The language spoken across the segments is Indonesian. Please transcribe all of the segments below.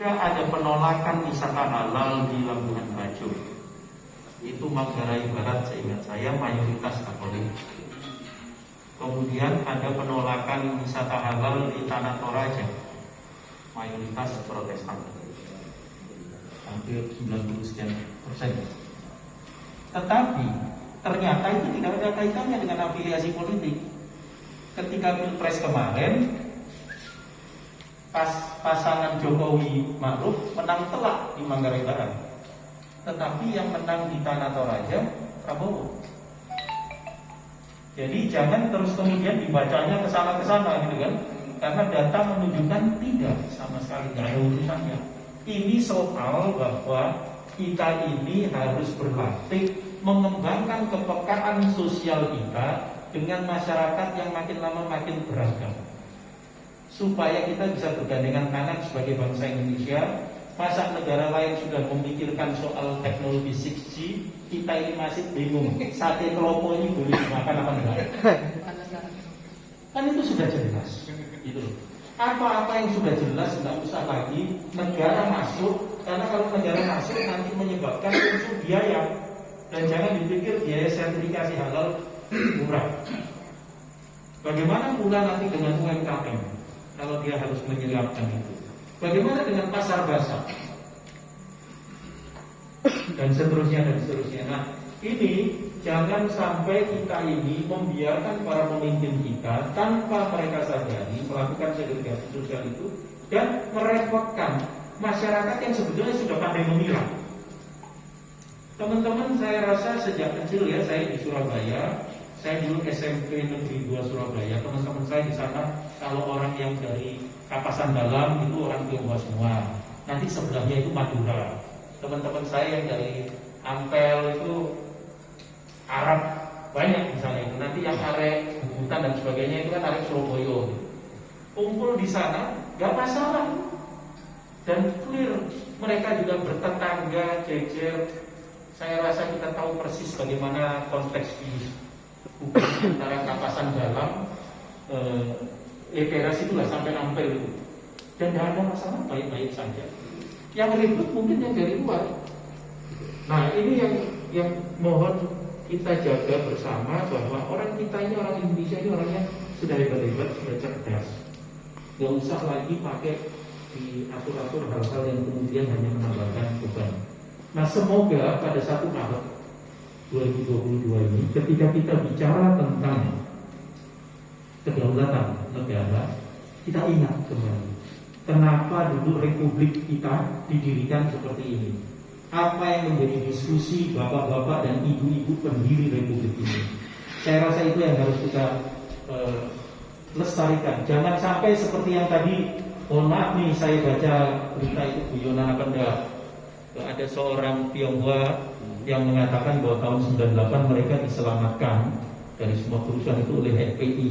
ketika ada penolakan wisata halal di Labuhan Bajo, itu Manggarai Barat seingat saya mayoritas Katolik. Kemudian ada penolakan wisata halal di Tanah Toraja, mayoritas Protestan, hampir 90 sekian persen. Tetapi ternyata itu tidak ada kaitannya dengan afiliasi politik. Ketika Pilpres kemarin, pasangan Jokowi Ma'ruf menang telak di Manggarai Barat, tetapi yang menang di Tanah Toraja Prabowo. Jadi jangan terus kemudian dibacanya kesana gitu kan, karena data menunjukkan tidak, sama sekali tidak ada urusannya. Ini soal bahwa kita ini harus berlatih mengembangkan kepekaan sosial kita dengan masyarakat yang makin lama makin beragam, supaya kita bisa bergandengan tangan sebagai bangsa Indonesia. Masa negara lain sudah memikirkan soal teknologi 6G, kita ini masih bingung sate kelopo ini boleh dimakan apa enggak? Kan itu sudah jelas gitu. Apa-apa yang sudah jelas tidak usah lagi negara masuk, karena kalau negara masuk nanti menyebabkan muncul biaya. Dan jangan dipikir biaya sertifikasi halal murah. Bagaimana pula nanti dengan UMKM kalau dia harus menyiapkan itu? Bagaimana dengan pasar basah? Dan seterusnya. Nah, ini jangan sampai kita ini membiarkan para pemimpin kita tanpa mereka sadari melakukan segregasi sosial itu dan merepotkan masyarakat yang sebetulnya sudah pandai memilah. Teman-teman, saya rasa sejak kecil ya, saya di Surabaya, saya dulu SMP Negeri 2 Surabaya. Teman-teman saya di sana, kalau orang yang dari Kapasan Dalam itu orang Tionghoa semua. Nanti sebelahnya itu Madura. Teman-teman saya yang dari Ampel itu Arab banyak misalnya itu. Nanti yang arek Bubutan dan sebagainya itu kan arek Surabaya. Kumpul di sana, gak masalah. Dan clear, mereka juga bertetangga, jejer. Saya rasa kita tahu persis bagaimana konteks di hubungan antara Kapasan Dalam, Teras itulah sampai Ampel itu. Dan tidak ada masalah, baik-baik saja. Yang ribut mungkin yang dari luar. Nah, ini yang mohon kita jaga bersama, bahwa orang kita ini, orang Indonesia ini orangnya sudah hebat-hebat, sudah cerdas. Gak usah lagi pakai diatur-atur hal-hal yang kemudian hanya menambahkan beban. Nah, semoga pada 1 Maret 2022 ini, ketika kita bicara tentang kedaulatan negara, kita ingat kembali kenapa dulu republik kita didirikan seperti ini. Apa yang menjadi diskusi bapak-bapak dan ibu-ibu pendiri republik ini. Saya rasa itu yang harus kita lestarikan. Jangan sampai seperti yang tadi, mohon maaf nih, saya baca berita itu guyonan apa enggak, ada seorang Tionghoa yang mengatakan bahwa tahun 98 mereka diselamatkan dari semua kerusuhan itu oleh FPI.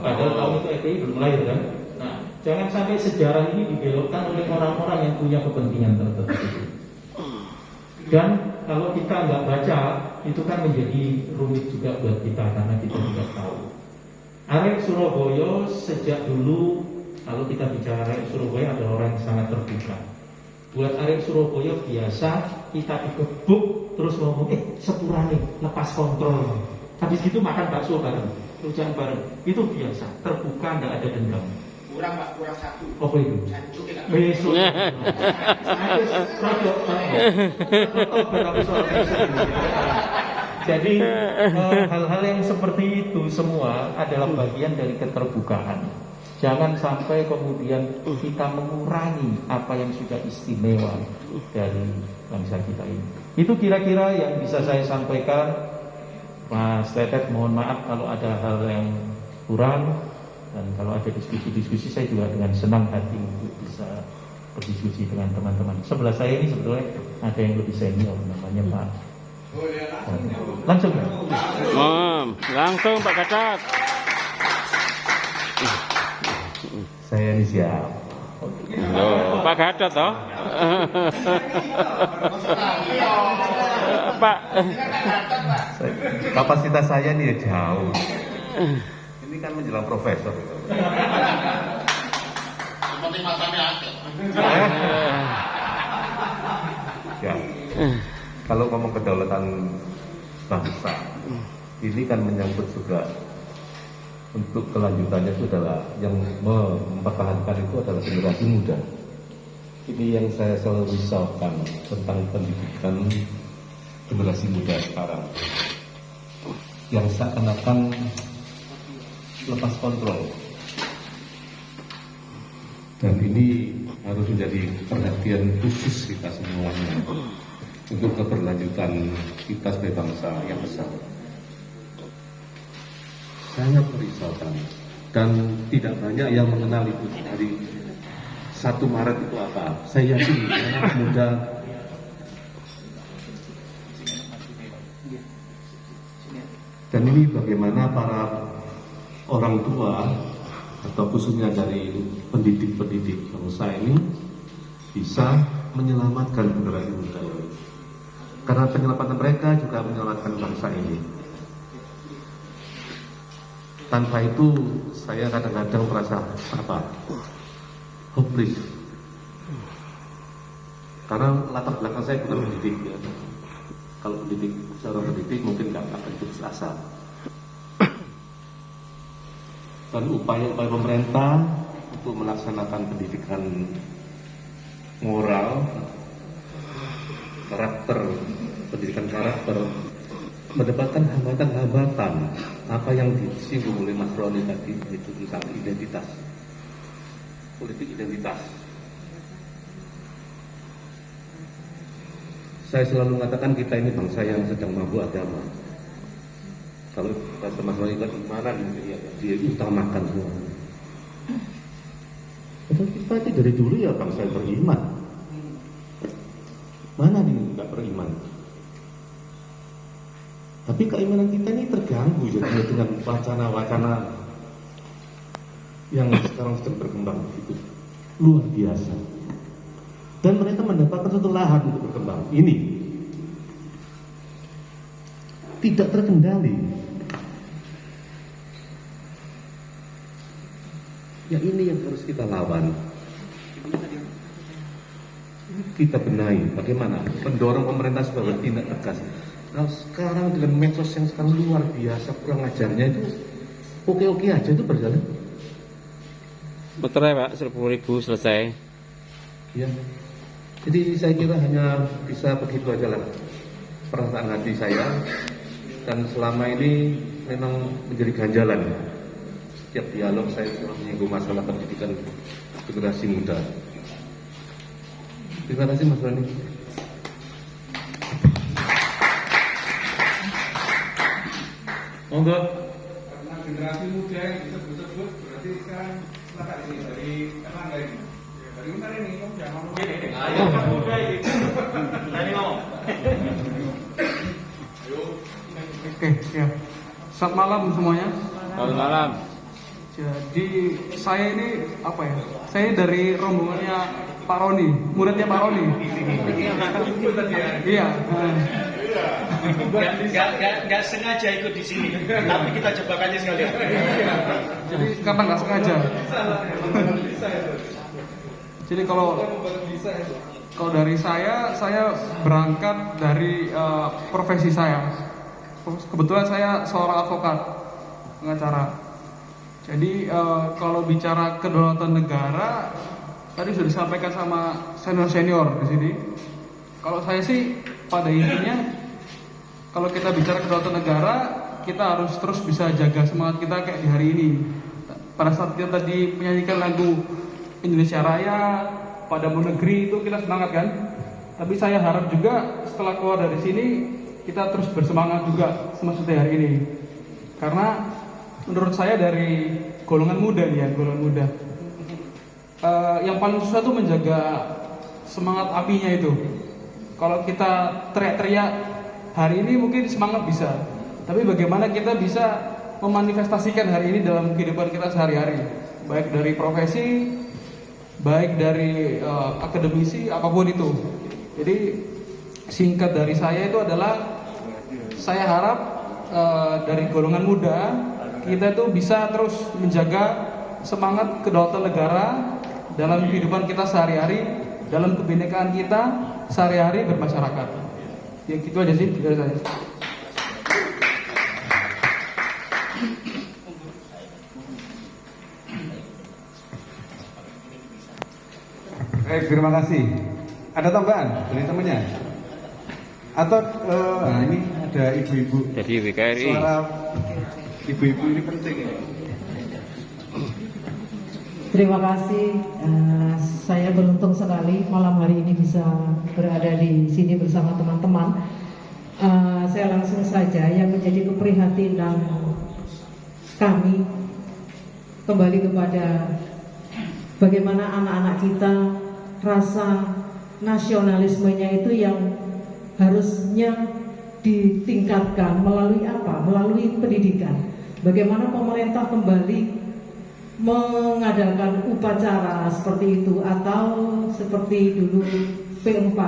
Padahal tahun itu FPI belum lahir kan. Nah, jangan sampai sejarah ini dibelokkan oleh orang-orang yang punya kepentingan tertentu. Dan kalau kita nggak baca, itu kan menjadi rumit juga buat kita, karena kita tidak tahu. Arek Surabaya sejak dulu, kalau kita bicara Arek Surabaya adalah orang yang sangat terbuka. Buat Arek Surabaya biasa kita dikebuk terus ngomong, sepurane lepas kontrol. Habis itu makan bakso bareng, rujak bareng. Itu biasa, terbuka, nggak ada dendam. Kurang Pak, kurang 1. Apa itu? Besok. Jadi hal-hal yang seperti itu semua adalah bagian dari keterbukaan. Jangan sampai kemudian kita mengurangi apa yang sudah istimewa dari bangsa kita ini. Itu kira-kira yang bisa saya sampaikan. Mas Tetet, mohon maaf kalau ada hal yang kurang. Dan kalau ada diskusi-diskusi, saya juga dengan senang hati untuk bisa berdiskusi dengan teman-teman. Sebelah saya ini sebetulnya ada yang lebih senior, namanya Pak. Langsung ya? Langsung Pak Gatot. Saya ini siap. Loh, Pak Gatot toh? Pak. Kapasitas saya ini jauh. Ini kan menjelang profesor. Seperti masanya ada. kalau ngomong kedaulatan bangsa, ini kan menyangkut juga untuk kelanjutannya itu adalah yang mempertahankan itu adalah generasi muda. Ini yang saya selalu risaukan tentang pendidikan generasi muda sekarang, yang seakan-akan lepas kontrol. Dan ini harus menjadi perhatian khusus kita semuanya untuk keberlanjutan kita sebagai bangsa yang besar. Sangat merisaukan, dan tidak banyak yang mengenal itu dari 1 Maret itu apa. Saya yakin anak muda dan ini bagaimana para orang tua atau khususnya dari pendidik-pendidik bangsa ini bisa menyelamatkan generasi muda ini. Karena penyelamatan mereka juga menyelamatkan bangsa ini. Tanpa itu saya kadang-kadang merasa hopeless. Karena latar belakang saya bukan pendidik ya. Kalau pendidik, seorang pendidik mungkin nggak akan putus asa. Dan upaya-upaya pemerintah untuk melaksanakan pendidikan moral, pendidikan karakter, mendapatkan hambatan-hambatan apa yang disinggung oleh Mas Roni tadi, itu tentang identitas, politik identitas. Saya selalu mengatakan kita ini bangsa yang sedang mabuk agama. Kalau kata Mas Roni kan imanan, ya, dia utamakan semua. Kita ini dari dulu ya bangsa yang beriman. Mana nih nggak beriman? Tapi keimanan kita ini terganggu jadinya dengan wacana-wacana yang sekarang sedang berkembang itu luar biasa. Dan mereka mendapatkan satu lahan untuk berkembang. Ini tidak terkendali. Ya ini yang harus kita lawan. Kita benahi bagaimana mendorong pemerintah supaya bertindak tegas. Nah sekarang dengan medsos yang sekarang luar biasa kurang ajarnya itu oke-oke aja itu berjalan. Betul ya Pak, 10.000 selesai. Ya. Jadi saya kira hanya bisa begitu aja lah perasaan hati saya, dan selama ini memang menjadi ganjalan. Setiap dialog saya selalu menyinggung masalah pendidikan generasi muda. Terima kasih Mas Roni. Monggo. Karena generasi muda yang disebut-sebut berarti sekarang silakan ini dari Erlangga ini. Ya, dari Untar ini, kamu jangan ngomong. Ayo Pak Muda ini. Tadi ngomong. Ayo. Oke, ya. Selamat malam semuanya. Selamat malam. Jadi saya ini apa ya? Saya dari rombongannya Pak Roni, muridnya Pak Roni. Iya. Nggak sengaja ikut di sini, tapi kita jebakannya sekalian. Jadi karena nggak sengaja. Jadi kalau dari saya berangkat dari profesi saya. Kebetulan saya seorang advokat, pengacara. Jadi kalau bicara kedaulatan negara, tadi sudah disampaikan sama senior di sini. Kalau saya sih pada intinya, kalau kita bicara kedaulatan negara, kita harus terus bisa jaga semangat kita kayak di hari ini. Pada saat kita tadi menyanyikan lagu Indonesia Raya, Padamu Negeri, itu kita semangat kan? Tapi saya harap juga setelah keluar dari sini, kita terus bersemangat juga seperti hari ini. Karena menurut saya dari golongan muda nih ya, golongan muda, yang paling susah itu menjaga semangat apinya itu. Kalau kita teriak-teriak hari ini mungkin semangat bisa, tapi bagaimana kita bisa memanifestasikan hari ini dalam kehidupan kita sehari-hari, baik dari profesi, baik dari akademisi, apapun itu. Jadi singkat dari saya itu adalah, saya harap dari golongan muda kita itu bisa terus menjaga semangat kedaulatan negara dalam kehidupan kita sehari-hari, dalam kebinekaan kita sehari-hari bermasyarakat. Ya gitu aja sih dari saya. Terima kasih. Ada tambahan dari temannya? Atau nah ini ada ibu-ibu. Jadi WKRI. Suara ibu-ibu ini penting ya. Terima kasih. Saya beruntung sekali malam hari ini bisa berada di sini bersama teman-teman. Saya langsung saja yang menjadi keprihatinan kami kembali kepada bagaimana anak-anak kita rasa nasionalismenya itu yang harusnya ditingkatkan melalui apa? Melalui pendidikan. Bagaimana pemerintah kembali mengadakan upacara seperti itu atau seperti dulu P4.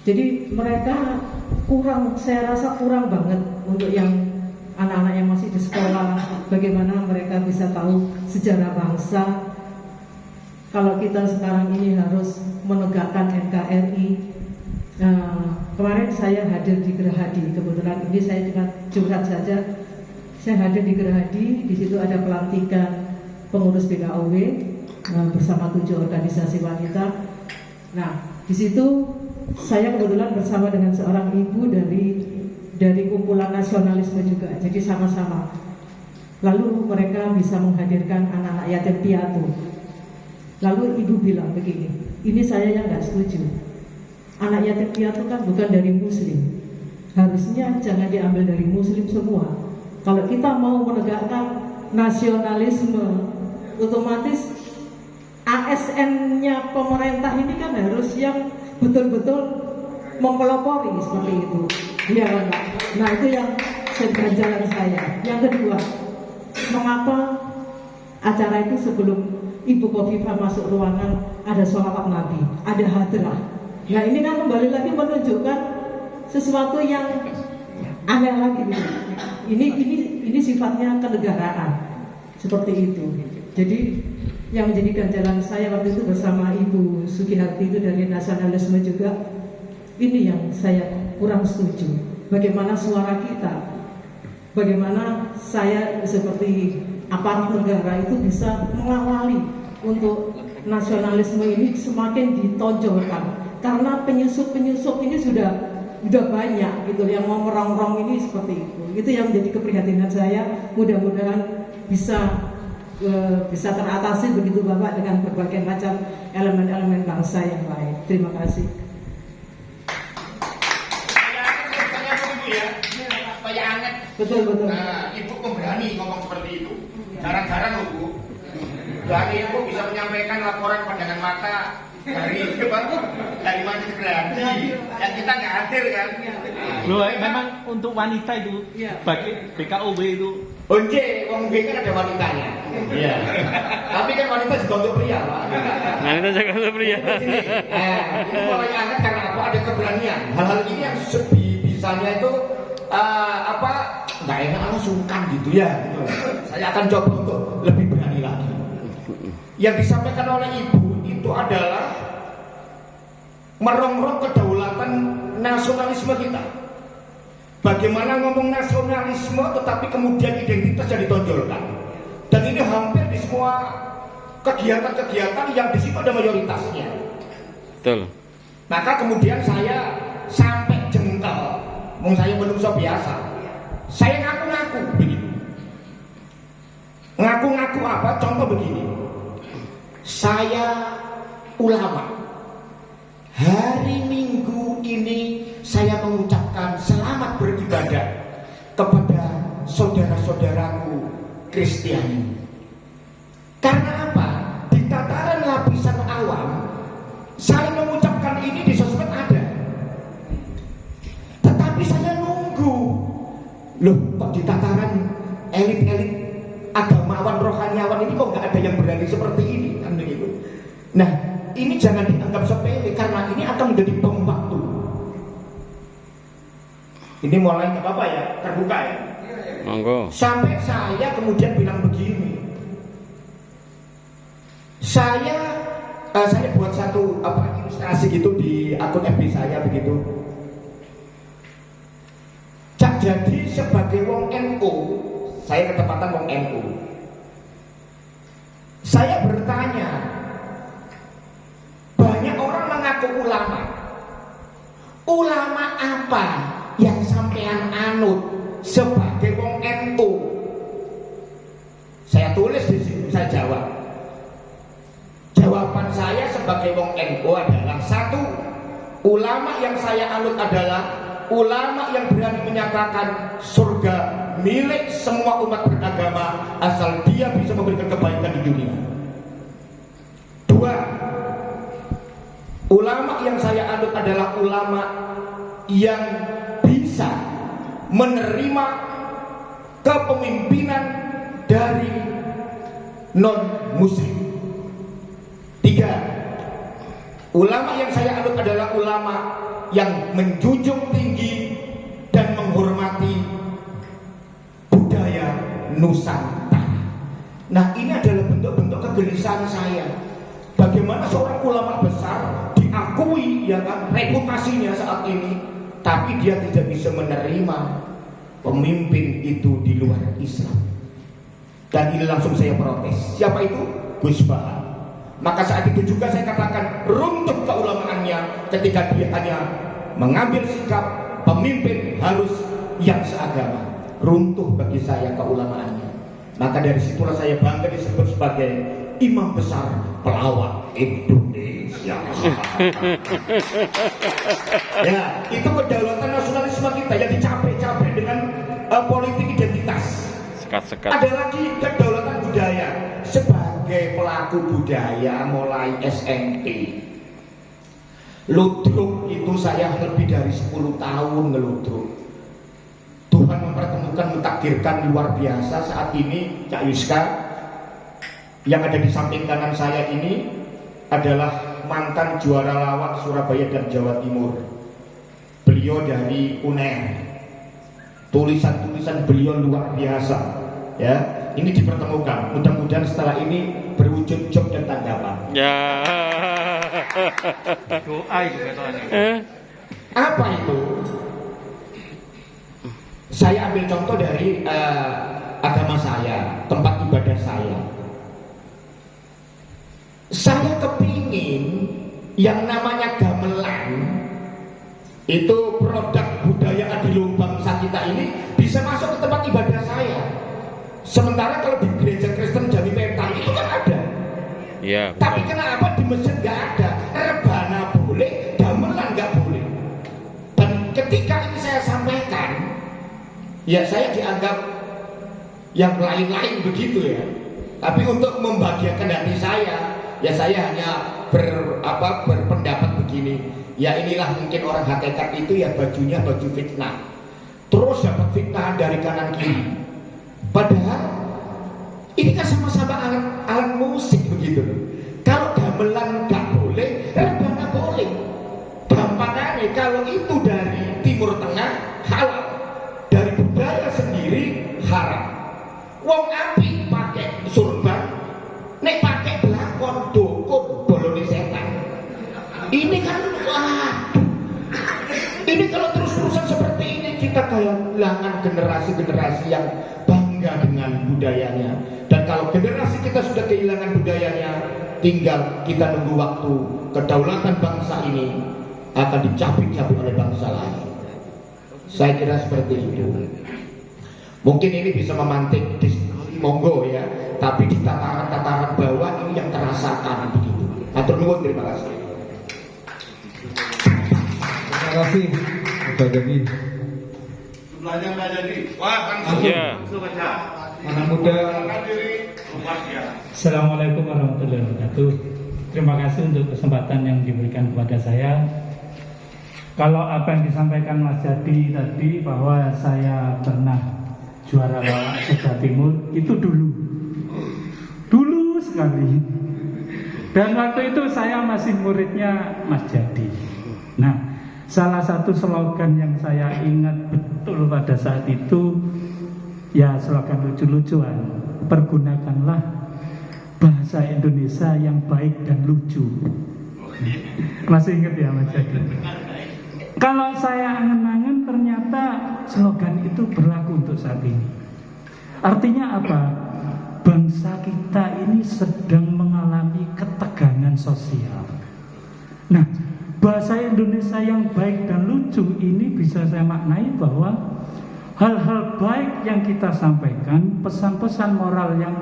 Jadi mereka kurang, saya rasa kurang banget untuk yang anak-anak yang masih di sekolah, bagaimana mereka bisa tahu sejarah bangsa. Kalau kita sekarang ini harus menegakkan NKRI. Kemarin saya hadir di Gerahadi, kebetulan ini saya juga curhat saja. Saya hadir di Gerahadi, di situ ada pelantikan pengurus BKOW bersama 7 organisasi wanita. Nah, di situ saya kebetulan bersama dengan seorang ibu dari kumpulan nasionalisme juga. Jadi sama-sama. Lalu mereka bisa menghadirkan anak-anak yatim piatu. Lalu ibu bilang begini, ini saya yang nggak setuju. Anak yatim piatu kan bukan dari Muslim. Harusnya jangan diambil dari Muslim semua. Kalau kita mau menegakkan nasionalisme, otomatis ASN-nya pemerintah ini kan harus yang betul-betul mempelopori seperti itu. Iya kan? Nah itu yang ganjalan saya. Yang kedua, mengapa acara itu sebelum Ibu Khofifah masuk ruangan ada sholawat Nabi, ada hadrah. Nah ini kan kembali lagi menunjukkan sesuatu yang aneh lagi gitu. Ini sifatnya kenegaraan seperti itu. Jadi yang menjadi ganjalan saya waktu itu bersama Ibu Sugiharti itu dari nasionalisme juga, ini yang saya kurang setuju. Bagaimana suara kita, bagaimana saya seperti aparat negara itu bisa mengawali untuk nasionalisme ini semakin ditonjolkan. Karena penyusup-penyusup ini sudah banyak gitu yang mau merongrong ini seperti itu. Itu yang menjadi keprihatinan saya. Mudah-mudahan bisa teratasi begitu Bapak dengan berbagai macam elemen-elemen bangsa yang lain. Terima kasih. Supaya anget. Betul. Nah, Ibu pemberani ngomong seperti itu. Jarang-jarang loh Bu. Dan Ibu bisa menyampaikan laporan pandangan mata dari Majelis Gerahadi yang kita nggak hadir kan. Loh, memang untuk wanita itu bagi BKOW itu. Oke, wong B kan ada wanitanya. Iya. Tapi kan wanita juga untuk pria, Pak. Wanita juga untuk pria. Ini mulai anget karena apa? Ada keberanian. Hal-hal ini yang bisanya itu nggak enak sungkan gitu ya. Saya akan coba untuk lebih berani lagi. Yang disampaikan oleh Ibu itu adalah merongrong kedaulatan nasionalisme kita. Bagaimana ngomong nasionalisme tetapi kemudian identitas yang ditonjolkan. Dan ini hampir di semua kegiatan-kegiatan yang di situ ada mayoritasnya. Betul. Maka kemudian saya sampai jengkel, saya menungso biasa. Saya ngaku-ngaku begini. Ngaku-ngaku apa? Contoh begini. Saya ulama. Hari Minggu ini saya mengucapkan selamat beribadah kepada saudara-saudaraku Kristiani. Karena apa? Di tataran lapisan awam, saya mengucapkan ini di sosmed ada. Tetapi saya nunggu. Loh, kok di tataran elit-elit agamawan rohaniawan ini kok nggak ada yang berani seperti ini? Kan begitu. Nah, ini jangan dianggap sepele karena ini akan menjadi bom waktu. Ini mulai nggak apa-apa ya, terbuka ya. Monggo. Sampai saya kemudian bilang begini. Saya buat satu ilustrasi gitu di akun FB saya begitu. jadi sebagai wong NU, saya ketepatan wong NU, saya bertanya, banyak orang mengaku ulama. Ulama apa yang sampean anut sebagai wong NU? Saya tulis di situ, saya jawab. Jawaban saya sebagai wong NU adalah satu, ulama yang saya anut adalah ulama yang berani menyatakan surga milik semua umat beragama asal dia bisa memberikan kebaikan di dunia. Dua, ulama yang saya anut adalah ulama yang bisa menerima kepemimpinan dari non-muslim. Tiga, ulama yang saya anut adalah ulama yang menjunjung tinggi dan menghormati budaya Nusantara. Nah, ini adalah bentuk-bentuk kegelisahan saya. Bagaimana seorang ulama besar diakui ya kan reputasinya saat ini, tapi dia tidak bisa menerima pemimpin itu di luar Islam. Dan ini langsung saya protes. Siapa itu? Gus Baha. Maka saat itu juga saya katakan runtuh keulamaannya ketika dia hanya mengambil sikap pemimpin harus yang seagama. Runtuh bagi saya keulamaannya. Maka dari situlah saya bangga disebut sebagai imam besar pelawak Indonesia. Ya, itu kedaulatan nasionalisme kita yang dicapai-capai dengan politik identitas. Sekat-sekat. Ada lagi kedaulatan budaya. Sebagai pelaku budaya mulai SMP, ludruk itu saya lebih dari 10 tahun ngeludruk. Tuhan mempertemukan, mentakdirkan luar biasa. Saat ini Cak Yuska yang ada di samping kanan saya ini adalah mantan juara lawak Surabaya dan Jawa Timur. Beliau dari UNER. Tulisan-tulisan beliau luar biasa. Ya, ini dipertemukan. Mudah-mudahan setelah ini berwujud job dan tanggapan. Ya. Doa itu katanya. Apa itu? Saya ambil contoh dari agama saya, tempat ibadah saya. Saya kepingin yang namanya gamelan itu produk budaya adiluhung bangsa kita ini bisa masuk ke tempat ibadah saya. Sementara kalau di gereja Kristen Jami Petan itu kan ada. Iya. Tapi kenapa di masjid nggak ada? Rebana boleh, gamelan nggak boleh. Dan ketika ini saya sampaikan, ya saya dianggap yang lain-lain begitu ya. Tapi untuk membahagiakan hati saya, ya saya hanya berpendapat begini. Ya inilah mungkin orang hakikat itu ya bajunya baju fitnah. Terus dapat fitnah dari kanan kiri. Padahal ini kan sama-sama alat musik begitu. Kalau gamelan nggak boleh, rebana boleh. Gampangannya kalau itu dari Timur Tengah halal, dari budaya sendiri haram. Wong api pakai surban, nek pakai belakon dukun bolone setan. Ini kan ini kalau terus-terusan seperti ini kita kehilangan generasi-generasi yang bangga dengan budayanya. Dan kalau generasi kita sudah kehilangan budayanya, tinggal kita nunggu waktu kedaulatan bangsa ini akan dicapik-capik oleh bangsa lain. Saya kira seperti itu. Mungkin ini bisa memantik diskusi, monggo ya. Tapi di tataran-tataran bawah ini yang terasakan begitu. Atur nuwun, terima kasih. Terima kasih Pak Jadi. Jumlahnya nggak jadi. Wah, kan Iya. langsung aja. Anak muda. Angkat diri, lupas ya. Assalamualaikum warahmatullahi wabarakatuh. Terima kasih untuk kesempatan yang diberikan kepada saya. Kalau apa yang disampaikan Mas Jadi tadi bahwa saya pernah juara lawak Jawa Timur, itu dulu sekali. Dan waktu itu saya masih muridnya Mas Jadi. Nah, salah satu slogan yang saya ingat betul pada saat itu, ya slogan lucu-lucuan, pergunakanlah bahasa Indonesia yang baik dan lucu. Masih ingat ya Mas Jadi? Kalau saya angen-angen ternyata slogan itu berlaku untuk saat ini. Artinya apa? Bangsa kita ini sedang mengalami ketegangan sosial. Nah, bahasa Indonesia yang baik dan lucu ini bisa saya maknai bahwa hal-hal baik yang kita sampaikan, pesan-pesan moral yang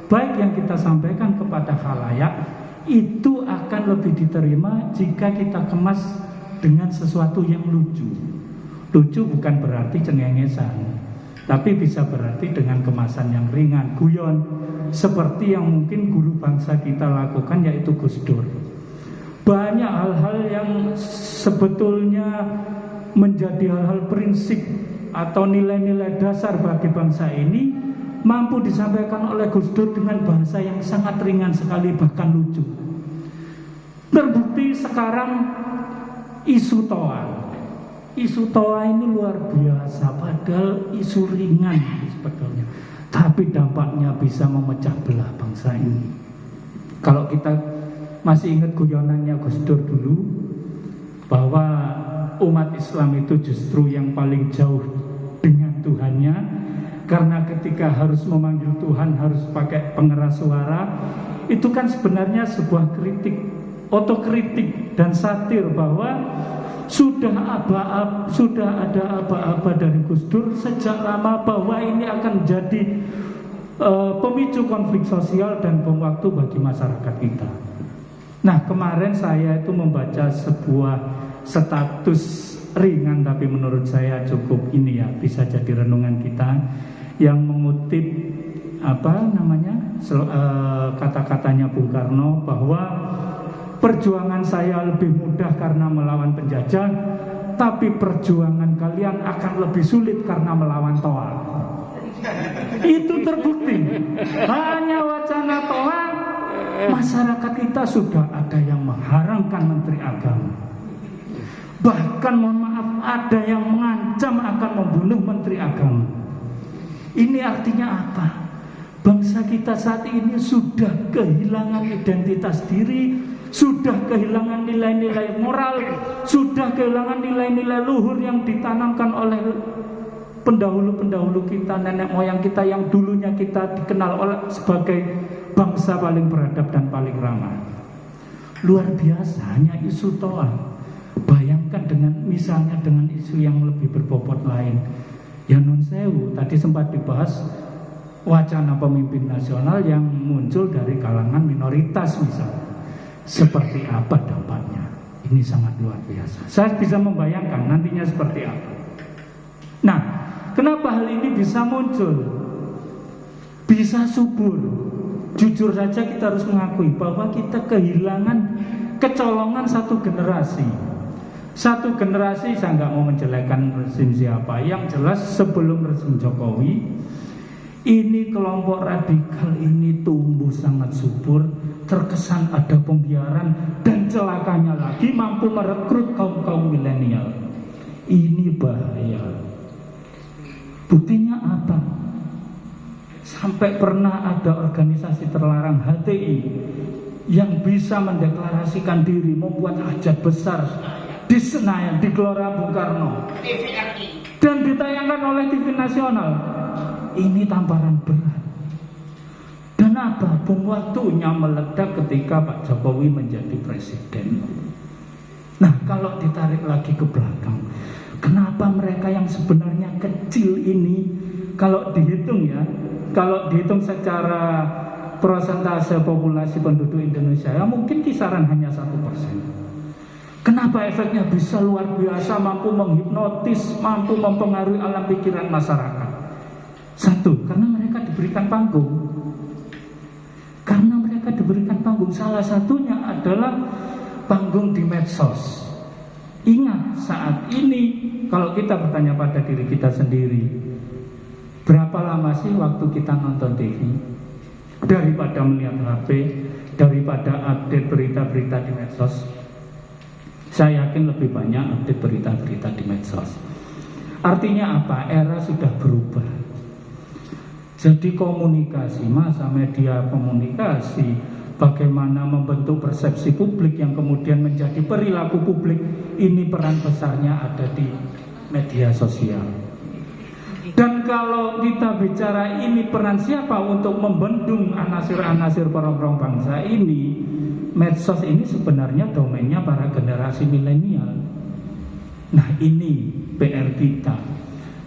baik yang kita sampaikan kepada khalayak itu akan lebih diterima jika kita kemas dengan sesuatu yang lucu. Lucu bukan berarti cengengesan, tapi bisa berarti dengan kemasan yang ringan, guyon, seperti yang mungkin guru bangsa kita lakukan, yaitu Gus Dur. Banyak hal-hal yang sebetulnya menjadi hal-hal prinsip atau nilai-nilai dasar bagi bangsa ini mampu disampaikan oleh Gus Dur dengan bahasa yang sangat ringan sekali, bahkan lucu. Terbukti sekarang isu Toa. Isu Toa ini luar biasa, padahal isu ringan sebetulnya, tapi dampaknya bisa memecah belah bangsa ini. Kalau kita masih ingat guyonannya Gus Dur dulu, bahwa umat Islam itu justru yang paling jauh dengan Tuhannya, karena ketika harus memanggil Tuhan harus pakai pengeras suara. Itu kan sebenarnya sebuah kritik, otokritik dan satir bahwa sudah ada aba-aba dari Gus Dur sejak lama bahwa ini akan jadi pemicu konflik sosial dan bom waktu bagi masyarakat kita. Nah, kemarin saya itu membaca sebuah status ringan tapi menurut saya cukup ini ya, bisa jadi renungan kita, yang mengutip kata-katanya Bung Karno bahwa perjuangan saya lebih mudah karena melawan penjajah, tapi perjuangan kalian akan lebih sulit karena melawan Toa. Itu terbukti. Hanya wacana Toa, masyarakat kita sudah ada yang mengharamkan menteri agama. Bahkan mohon maaf, ada yang mengancam akan membunuh menteri agama. Ini artinya apa? Bangsa kita saat ini sudah kehilangan identitas diri, sudah kehilangan nilai-nilai moral, sudah kehilangan nilai-nilai luhur yang ditanamkan oleh pendahulu-pendahulu kita, nenek moyang kita yang dulunya kita dikenal sebagai bangsa paling beradab dan paling ramah. Luar biasa, hanya isu Toa. Bayangkan misalnya dengan isu yang lebih berbobot lain. Ya nun sewu, tadi sempat dibahas wacana pemimpin nasional yang muncul dari kalangan minoritas misalnya. Seperti apa dampaknya? Ini sangat luar biasa. Saya bisa membayangkan nantinya seperti apa. Nah, kenapa hal ini bisa muncul? Bisa subur. Jujur saja kita harus mengakui bahwa kita kehilangan kecolongan satu generasi. Satu generasi, saya nggak mau menjelekkan rezim siapa, yang jelas sebelum rezim Jokowi ini kelompok radikal ini tumbuh sangat subur, terkesan ada pembiaran, dan celakanya lagi mampu merekrut kaum milenial. Ini bahaya. Buktinya apa? Sampai pernah ada organisasi terlarang HTI yang bisa mendeklarasikan diri membuat hajat besar di Senayan, di Gelora Bung Karno, dan ditayangkan oleh TV nasional. Ini tamparan berat. Dan apa? Bom waktunya meledak ketika Pak Jokowi menjadi presiden. Nah, kalau ditarik lagi ke belakang, kenapa mereka yang sebenarnya kecil ini, kalau dihitung ya, kalau dihitung secara persentase populasi penduduk Indonesia, ya mungkin kisaran hanya 1%. Kenapa efeknya bisa luar biasa, mampu menghipnotis, mampu mempengaruhi alam pikiran masyarakat? Satu, karena mereka diberikan panggung. Karena mereka diberikan panggung, salah satunya adalah panggung di medsos. Ingat, saat ini kalau kita bertanya pada diri kita sendiri, berapa lama sih waktu kita nonton TV? Daripada melihat HP, daripada update berita-berita di medsos, saya yakin lebih banyak update berita-berita di medsos. Artinya apa? Era sudah berubah. Jadi komunikasi, masa media komunikasi, bagaimana membentuk persepsi publik yang kemudian menjadi perilaku publik, ini peran besarnya ada di media sosial. Dan kalau kita bicara ini peran siapa untuk membendung anasir-anasir perongrong bangsa ini, medsos ini sebenarnya domainnya para generasi milenial. Nah, ini PR kita.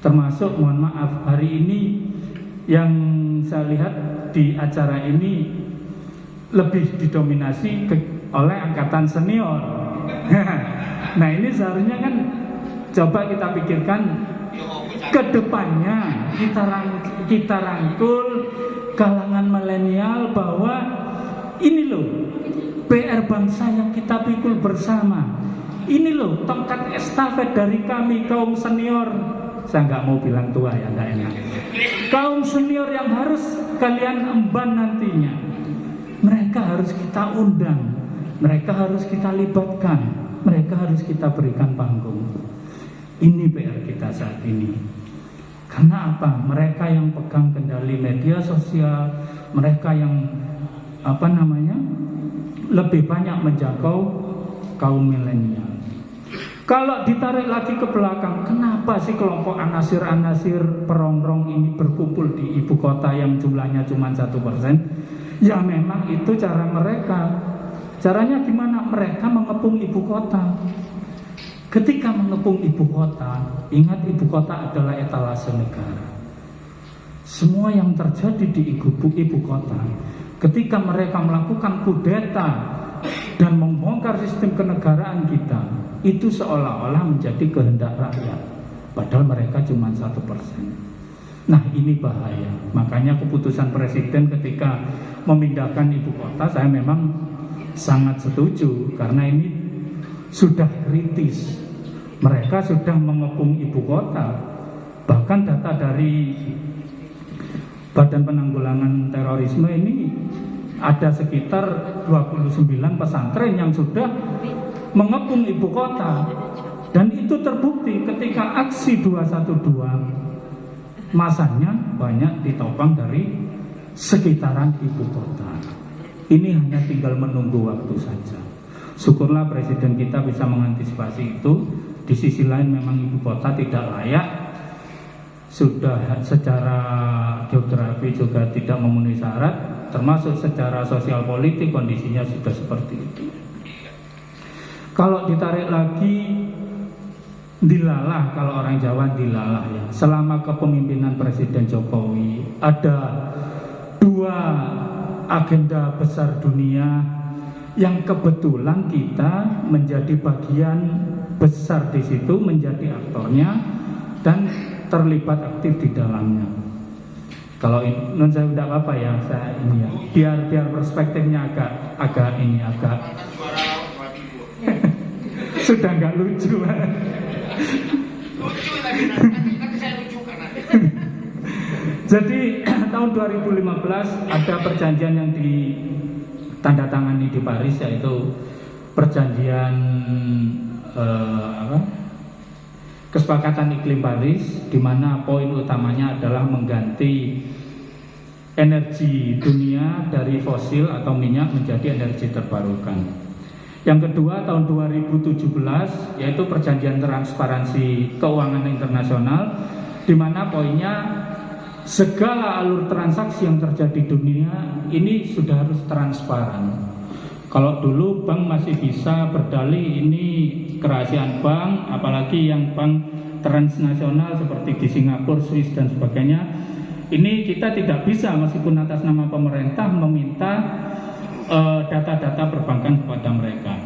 Termasuk, mohon maaf, hari ini yang saya lihat di acara ini lebih didominasi oleh angkatan senior. Nah, ini seharusnya kan coba kita pikirkan ke depannya, kita rangkul kalangan milenial bahwa ini loh PR bangsa yang kita pikul bersama. Ini loh tongkat estafet dari kami kaum senior. Saya nggak mau bilang tua ya, nggak enak. Kaum senior yang harus kalian emban nantinya. Mereka harus kita undang, mereka harus kita libatkan, mereka harus kita berikan panggung. Ini PR kita saat ini. Karena apa? Mereka yang pegang kendali media sosial, mereka yang lebih banyak menjangkau kaum milenial. Kalau ditarik lagi ke belakang, kenapa sih kelompok anasir-anasir perongrong ini berkumpul di ibu kota yang jumlahnya cuma 1%? Ya memang itu cara mereka. Caranya gimana? Mereka mengepung ibu kota. Ketika mengepung ibu kota, ingat ibu kota adalah etalase negara. Semua yang terjadi di ibu kota, ketika mereka melakukan kudeta dan membongkar sistem kenegaraan kita, itu seolah-olah menjadi kehendak rakyat, padahal mereka cuma 1%. Nah, ini bahaya. Makanya keputusan presiden ketika memindahkan ibu kota, saya memang sangat setuju, karena ini sudah kritis. Mereka sudah mengepung ibu kota. Bahkan data dari Badan Penanggulangan Terorisme ini ada sekitar 29 pesantren yang sudah mengepung ibu kota. Dan itu terbukti ketika aksi 212, masanya banyak ditopang dari sekitaran ibu kota. Ini hanya tinggal menunggu waktu saja. Syukurlah presiden kita bisa mengantisipasi itu. Di sisi lain memang ibu kota tidak layak, sudah secara geografi juga tidak memenuhi syarat, termasuk secara sosial politik kondisinya sudah seperti itu. Kalau ditarik lagi, dilalah, kalau orang Jawa dilalah ya. Selama kepemimpinan Presiden Jokowi ada 2 agenda besar dunia yang kebetulan kita menjadi bagian besar di situ, menjadi aktornya dan terlibat aktif di dalamnya. Kalau non saya tidak apa ya, saya ini ya, biar perspektifnya agak sudah nggak lucu. Jadi tahun 2015 ada perjanjian yang ditandatangani di Paris, yaitu perjanjian kesepakatan iklim Paris, di mana poin utamanya adalah mengganti energi dunia dari fosil atau minyak menjadi energi terbarukan. Yang kedua tahun 2017 yaitu perjanjian transparansi keuangan internasional, di mana poinnya segala alur transaksi yang terjadi di dunia ini sudah harus transparan. Kalau dulu bank masih bisa berdalih ini kerahasiaan bank, apalagi yang bank transnasional seperti di Singapura, Swiss dan sebagainya. Ini kita tidak bisa meskipun atas nama pemerintah meminta data-data perbankan kepada mereka.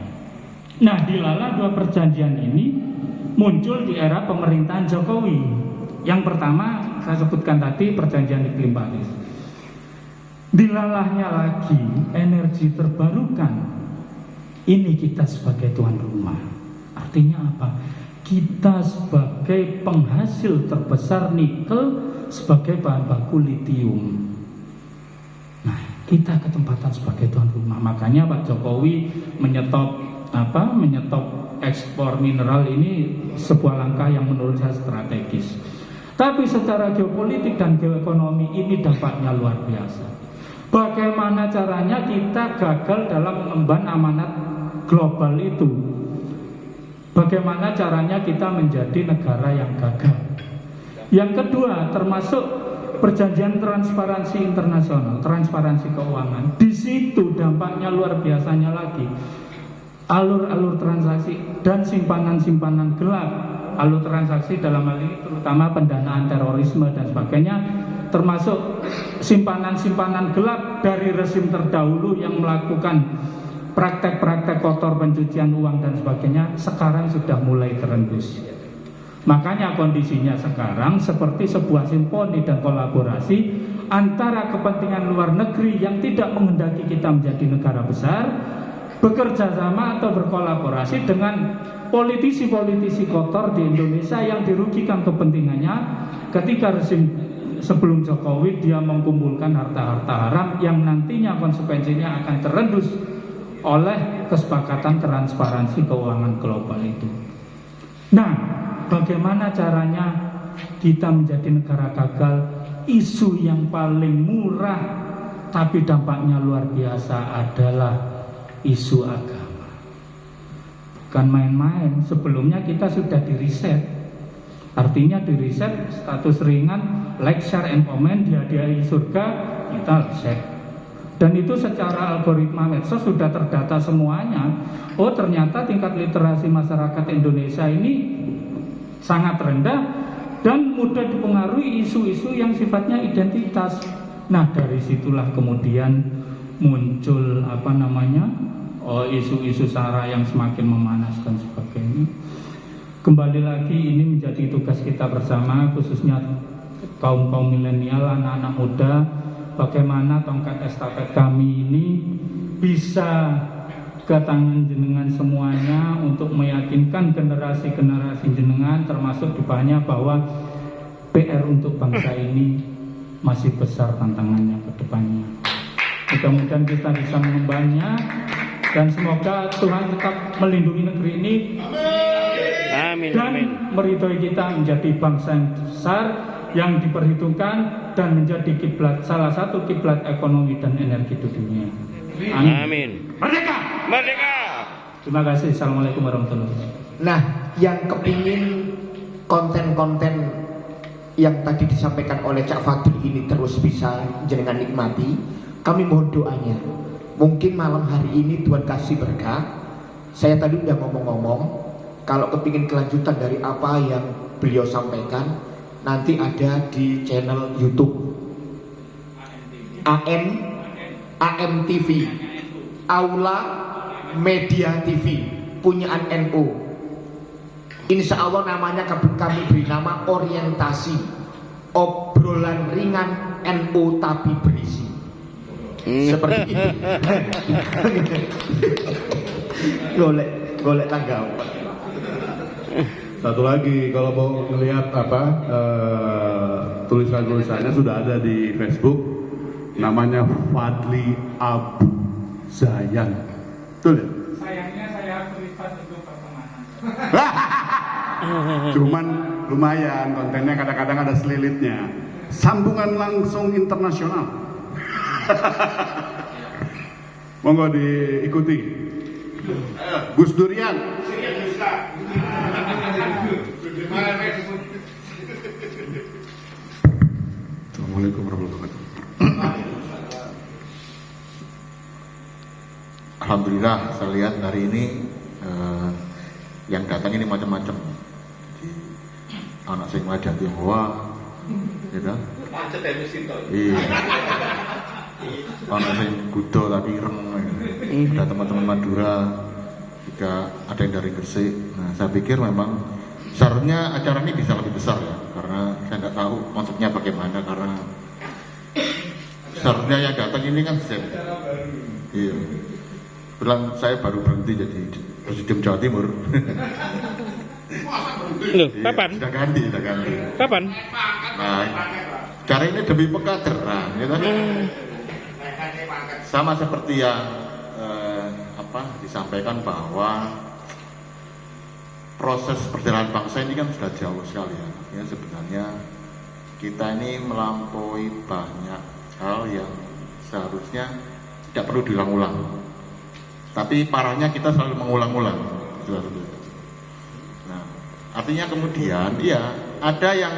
Nah, dilalah 2 perjanjian ini muncul di era pemerintahan Jokowi. Yang pertama saya sebutkan tadi perjanjian iklim Paris. Dilalahnya lagi energi terbarukan. Ini kita sebagai tuan rumah. Artinya apa? Kita sebagai penghasil terbesar nikel sebagai bahan baku litium. Nah, kita ketempatan sebagai tuan rumah. Makanya Pak Jokowi menyetop ekspor mineral ini sebuah langkah yang menurut saya strategis. Tapi secara geopolitik dan geoekonomi ini dampaknya luar biasa. Bagaimana caranya kita gagal dalam mengemban amanat global itu? Bagaimana caranya kita menjadi negara yang gagal? Yang kedua, termasuk perjanjian transparansi internasional, transparansi keuangan. Di situ dampaknya luar biasanya lagi. Alur-alur transaksi dan simpanan-simpanan gelap. Alur transaksi dalam hal ini terutama pendanaan terorisme dan sebagainya, termasuk simpanan-simpanan gelap dari rezim terdahulu yang melakukan praktek-praktek kotor pencucian uang dan sebagainya, sekarang sudah mulai terendus. Makanya kondisinya sekarang seperti sebuah simponi dan kolaborasi antara kepentingan luar negeri yang tidak menghendaki kita menjadi negara besar, bekerja sama atau berkolaborasi dengan politisi-politisi kotor di Indonesia yang dirugikan kepentingannya ketika rezim sebelum Jokowi dia mengumpulkan harta-harta haram yang nantinya konsekuensinya akan terendus oleh kesepakatan transparansi keuangan global itu. Nah, bagaimana caranya kita menjadi negara gagal? Isu yang paling murah tapi dampaknya luar biasa adalah isu agama. Bukan main-main. Sebelumnya kita sudah di riset. Artinya di riset status ringan, like, share, and comment, dihadiahi surga, kita riset. Dan itu secara algoritma medsos sudah terdata semuanya. Oh, ternyata tingkat literasi masyarakat Indonesia ini sangat rendah dan mudah dipengaruhi isu-isu yang sifatnya identitas. Nah, dari situlah kemudian muncul isu-isu sara yang semakin memanas dan sebagainya. Kembali lagi, ini menjadi tugas kita bersama, khususnya kaum milenial, anak-anak muda. Bagaimana tongkat estafet kami ini bisa ke tangan jenengan semuanya untuk meyakinkan generasi-generasi jenengan, termasuk depannya, bahwa PR untuk bangsa ini masih besar tantangannya ke depannya. Mudah-mudahan kita bisa mengembannya dan semoga Tuhan tetap melindungi negeri ini. Amin. Dan Amin. meridhoi kita menjadi bangsa yang besar yang diperhitungkan dan menjadi kiblat, salah satu kiblat ekonomi dan energi di dunia. Amin. Amin. Merdeka! Merdeka! Terima kasih. Assalamualaikum warahmatullahi wabarakatuh. Nah, yang kepingin konten-konten yang tadi disampaikan oleh Cak Fadil ini terus bisa jenengan nikmati, kami mohon doanya. Mungkin malam hari ini Tuhan kasih berkah. Saya tadi udah ngomong-ngomong, kalau kepingin kelanjutan dari apa yang beliau sampaikan, nanti ada di channel YouTube AMTV, Aula Media TV, punyaan NU. Insya Allah namanya kami beri nama orientasi, obrolan ringan NU tapi berisi. Seperti itu. golek tanggapan. Satu lagi, kalau mau melihat tulisan-tulisannya sudah ada di Facebook, namanya Fadli Abu Zayan. Betul ya? Sayangnya saya privat untuk pertemanan. Cuman lumayan kontennya, kadang-kadang ada selilitnya. Sambungan langsung internasional. Monggo diikuti. Gus Durian. Assalamualaikum warahmatullahi wabarakatuh. Alhamdulillah, saya lihat hari ini yang datang ini macam-macam. Anak sing wajah Tionghoa, gitu. Iya. Anak sing Gudo tapi ireng. Ada teman-teman Madura, juga ada yang dari Gresik. Nah, saya pikir memang seharusnya acara ini bisa lebih besar ya, karena saya nggak tahu maksudnya bagaimana, karena seharusnya yang datang ini kan Sen. Iya. Bilang saya baru berhenti jadi Presiden Jawa Timur. Loh, kapan? Sudah ganti. Kapan? Nah, cara ini demi pengkaderan, gitu. Sama seperti yang disampaikan bahwa proses perjalanan bangsa ini kan sudah jauh sekali ya. Ya, sebenarnya kita ini melampaui banyak hal yang seharusnya tidak perlu diulang-ulang. Tapi parahnya kita selalu mengulang-ulang. Nah, artinya kemudian ya ada yang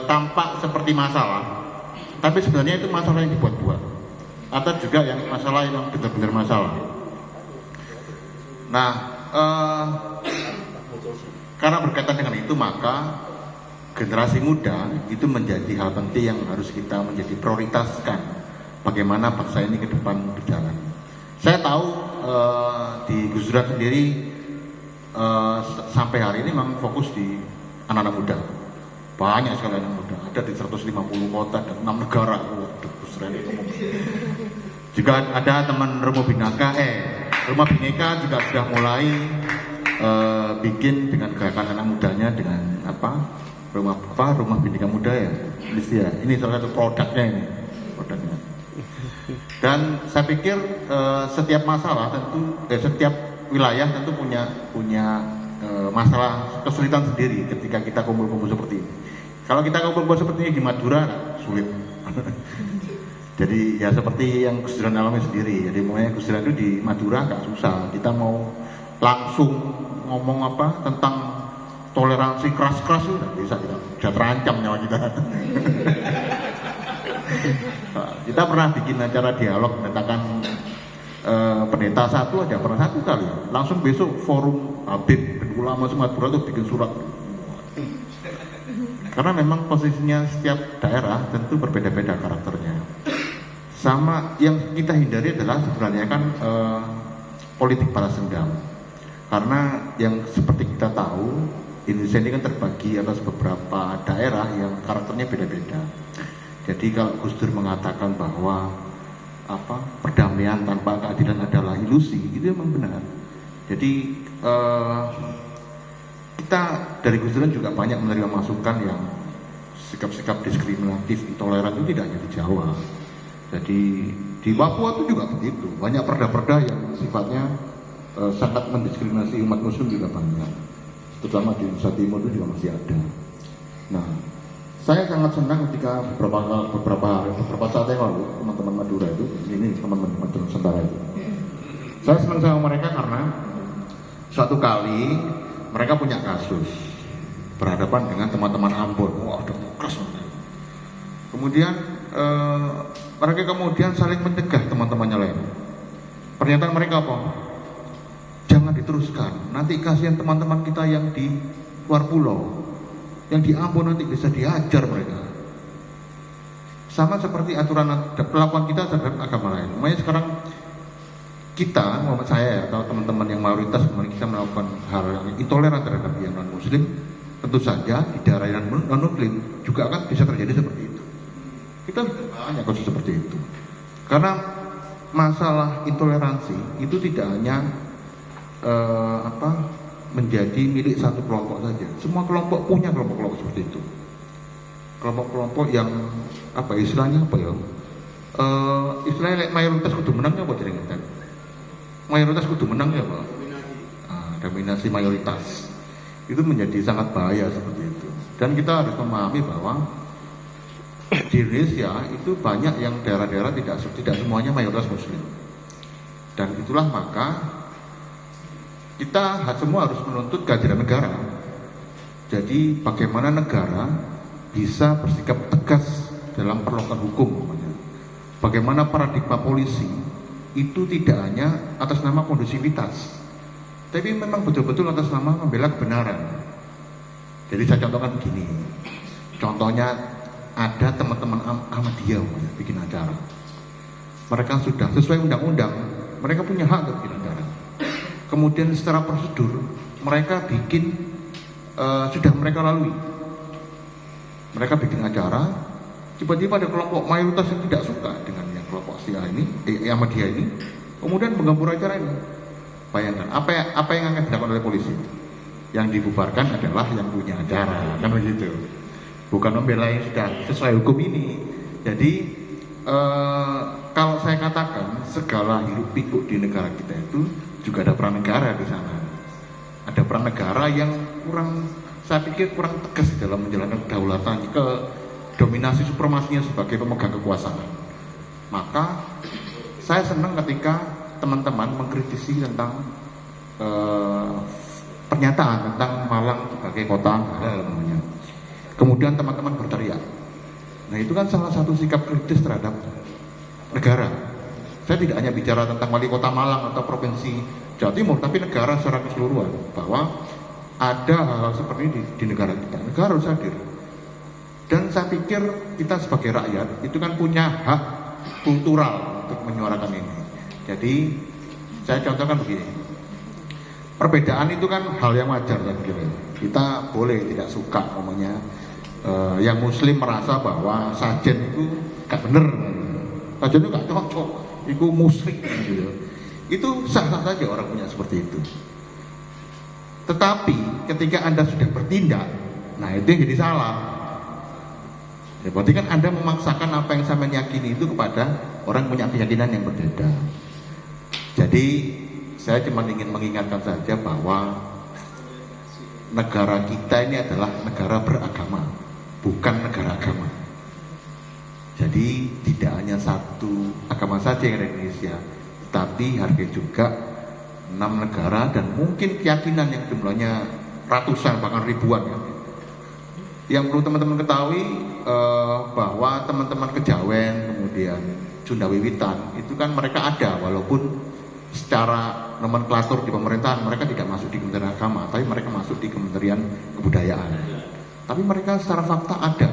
tampak seperti masalah, tapi sebenarnya itu masalah yang dibuat-buat, atau juga yang masalah yang benar-benar masalah. Nah, karena berkaitan dengan itu, maka generasi muda itu menjadi hal penting yang harus kita menjadi prioritaskan. Bagaimana bangsa ini ke depan berjalan. Saya tahu di Gus Dur sendiri sampai hari ini memang fokus di anak-anak muda. Banyak sekali anak muda. Ada di 150 kota dan 6 negara. Gus Dur itu. Juga ada teman Rumah Bhinneka juga sudah mulai bikin dengan gerakan anak mudanya dengan Rumah Bhinneka Muda ya. Ini salah satu produknya. Dan saya pikir setiap masalah tentu setiap wilayah tentu punya masalah kesulitan sendiri ketika kita kumpul-kumpul seperti ini. Kalau kita kumpul-kumpul seperti ini di Madura sulit. Jadi ya seperti yang Gus Dur alami sendiri. Jadi mulai Gus Dur itu di Madura agak susah. Kita mau langsung ngomong tentang toleransi keras-keras itu nggak bisa, kita terancam nyawa kita. Kita pernah bikin acara dialog mendatangkan pendeta satu aja, pernah 1 kali. Langsung besok forum Habib dan ulama Sumatera itu bikin surat. Karena memang posisinya setiap daerah tentu berbeda-beda karakternya. Sama yang kita hindari adalah sebenarnya kan politik balas dendam. Karena yang seperti kita tahu, Indonesia ini kan terbagi atas beberapa daerah yang karakternya beda-beda. Jadi kalau Gus Dur mengatakan bahwa perdamaian tanpa keadilan adalah ilusi, itu memang benar. Jadi kita dari Gus Dur juga banyak menerima masukan yang sikap-sikap diskriminatif, intoleran itu tidak hanya di Jawa. Jadi di Papua itu juga begitu. Banyak perda-perda yang sifatnya sangat mendiskriminasi umat Muslim juga banyak. Terutama di Nusa Timur itu juga masih ada. Nah, saya sangat senang ketika beberapa saat yang lalu teman-teman Madura itu, ini teman-teman Madura Nusantara itu, saya senang sama mereka karena suatu kali mereka punya kasus berhadapan dengan teman-teman Ambon. Wah, udah keras. Kemudian mereka kemudian saling mencegah teman-temannya lain. Pernyataan mereka apa? Jangan diteruskan. Nanti kasihan teman-teman kita yang di luar pulau, yang di Ambon nanti bisa diajar mereka. Sama seperti aturan perlakuan kita terhadap agama lain. Makanya sekarang kita, Muhammad saya atau teman-teman yang mayoritas kemarin kita melakukan hal yang intoleran terhadap yang non Muslim, tentu saja di daerah yang non Muslim juga akan bisa terjadi seperti itu. Kita banyak kasus seperti itu. Karena masalah intoleransi itu tidak hanya menjadi milik satu kelompok saja. Semua kelompok punya kelompok-kelompok seperti itu. Kelompok-kelompok yang istilahnya istilahnya mayoritas kudu menangnya apa jadi kita? Mayoritas kudu menangnya apa? Dominasi mayoritas itu menjadi sangat bahaya seperti itu. Dan kita harus memahami bahwa di Indonesia itu banyak yang daerah-daerah tidak semuanya mayoritas Muslim. Dan itulah maka kita semua harus menuntut kehadiran negara. Jadi bagaimana negara bisa bersikap tegas dalam penegakan hukum. Bagaimana paradigma polisi itu tidak hanya atas nama kondusivitas, tapi memang betul-betul atas nama membela kebenaran. Jadi saya contohkan begini. Contohnya ada teman-teman Ahmadiyah bikin acara. Mereka sudah sesuai undang-undang, mereka punya hak untuk bikin acara. Kemudian secara prosedur mereka bikin sudah mereka lalui. Mereka bikin acara, tiba-tiba ada kelompok mayoritas yang tidak suka dengan yang kelompok Syiah ini, Ahmadiyah ini, kemudian mengganggu acara ini. Bayangkan apa yang akan dilakukan oleh polisi? Yang dibubarkan adalah yang punya acara, kan begitu. Bukan membela yang sudah sesuai hukum ini. Jadi kalau saya katakan segala hiruk pikuk di negara kita itu juga ada peran negara di sana. Ada peran negara yang saya pikir kurang tegas dalam menjalankan kedaulatan, ke dominasi supremasinya sebagai pemegang kekuasaan. Maka saya senang ketika teman-teman mengkritisi tentang pernyataan tentang Malang sebagai kota halal namanya. kemudian teman-teman berteriak. Nah itu kan salah satu sikap kritis terhadap negara. Saya tidak hanya bicara tentang wali kota Malang atau provinsi Jawa Timur, tapi negara secara keseluruhan, bahwa ada hal-hal seperti ini di negara kita. Negara harus hadir. Dan saya pikir kita sebagai rakyat itu kan punya hak kultural untuk menyuarakan ini. Jadi saya contohkan begini, perbedaan itu kan hal yang wajar saya pikir. Kita boleh tidak suka, namanya yang Muslim merasa bahwa sajen itu gak bener, sajen itu gak cocok, itu musyrik gitu. Itu sah-sah saja orang punya seperti itu. Tetapi ketika Anda sudah bertindak, nah itu yang jadi salah. Ya, berarti kan Anda memaksakan apa yang saya yakini itu kepada orang punya keyakinan yang berbeda. Jadi saya cuma ingin mengingatkan saja bahwa negara kita ini adalah negara beragama, bukan negara agama. Jadi tidak hanya satu agama saja yang ada di Indonesia, tapi harga juga 6 negara dan mungkin keyakinan yang jumlahnya ratusan bahkan ribuan ya. Yang perlu teman-teman ketahui bahwa teman-teman Kejawen kemudian Sunda Wiwitan itu kan mereka ada, walaupun secara nomenklatur di pemerintahan mereka tidak masuk di Kementerian Agama, tapi mereka masuk di Kementerian Kebudayaan. Tapi mereka secara fakta ada,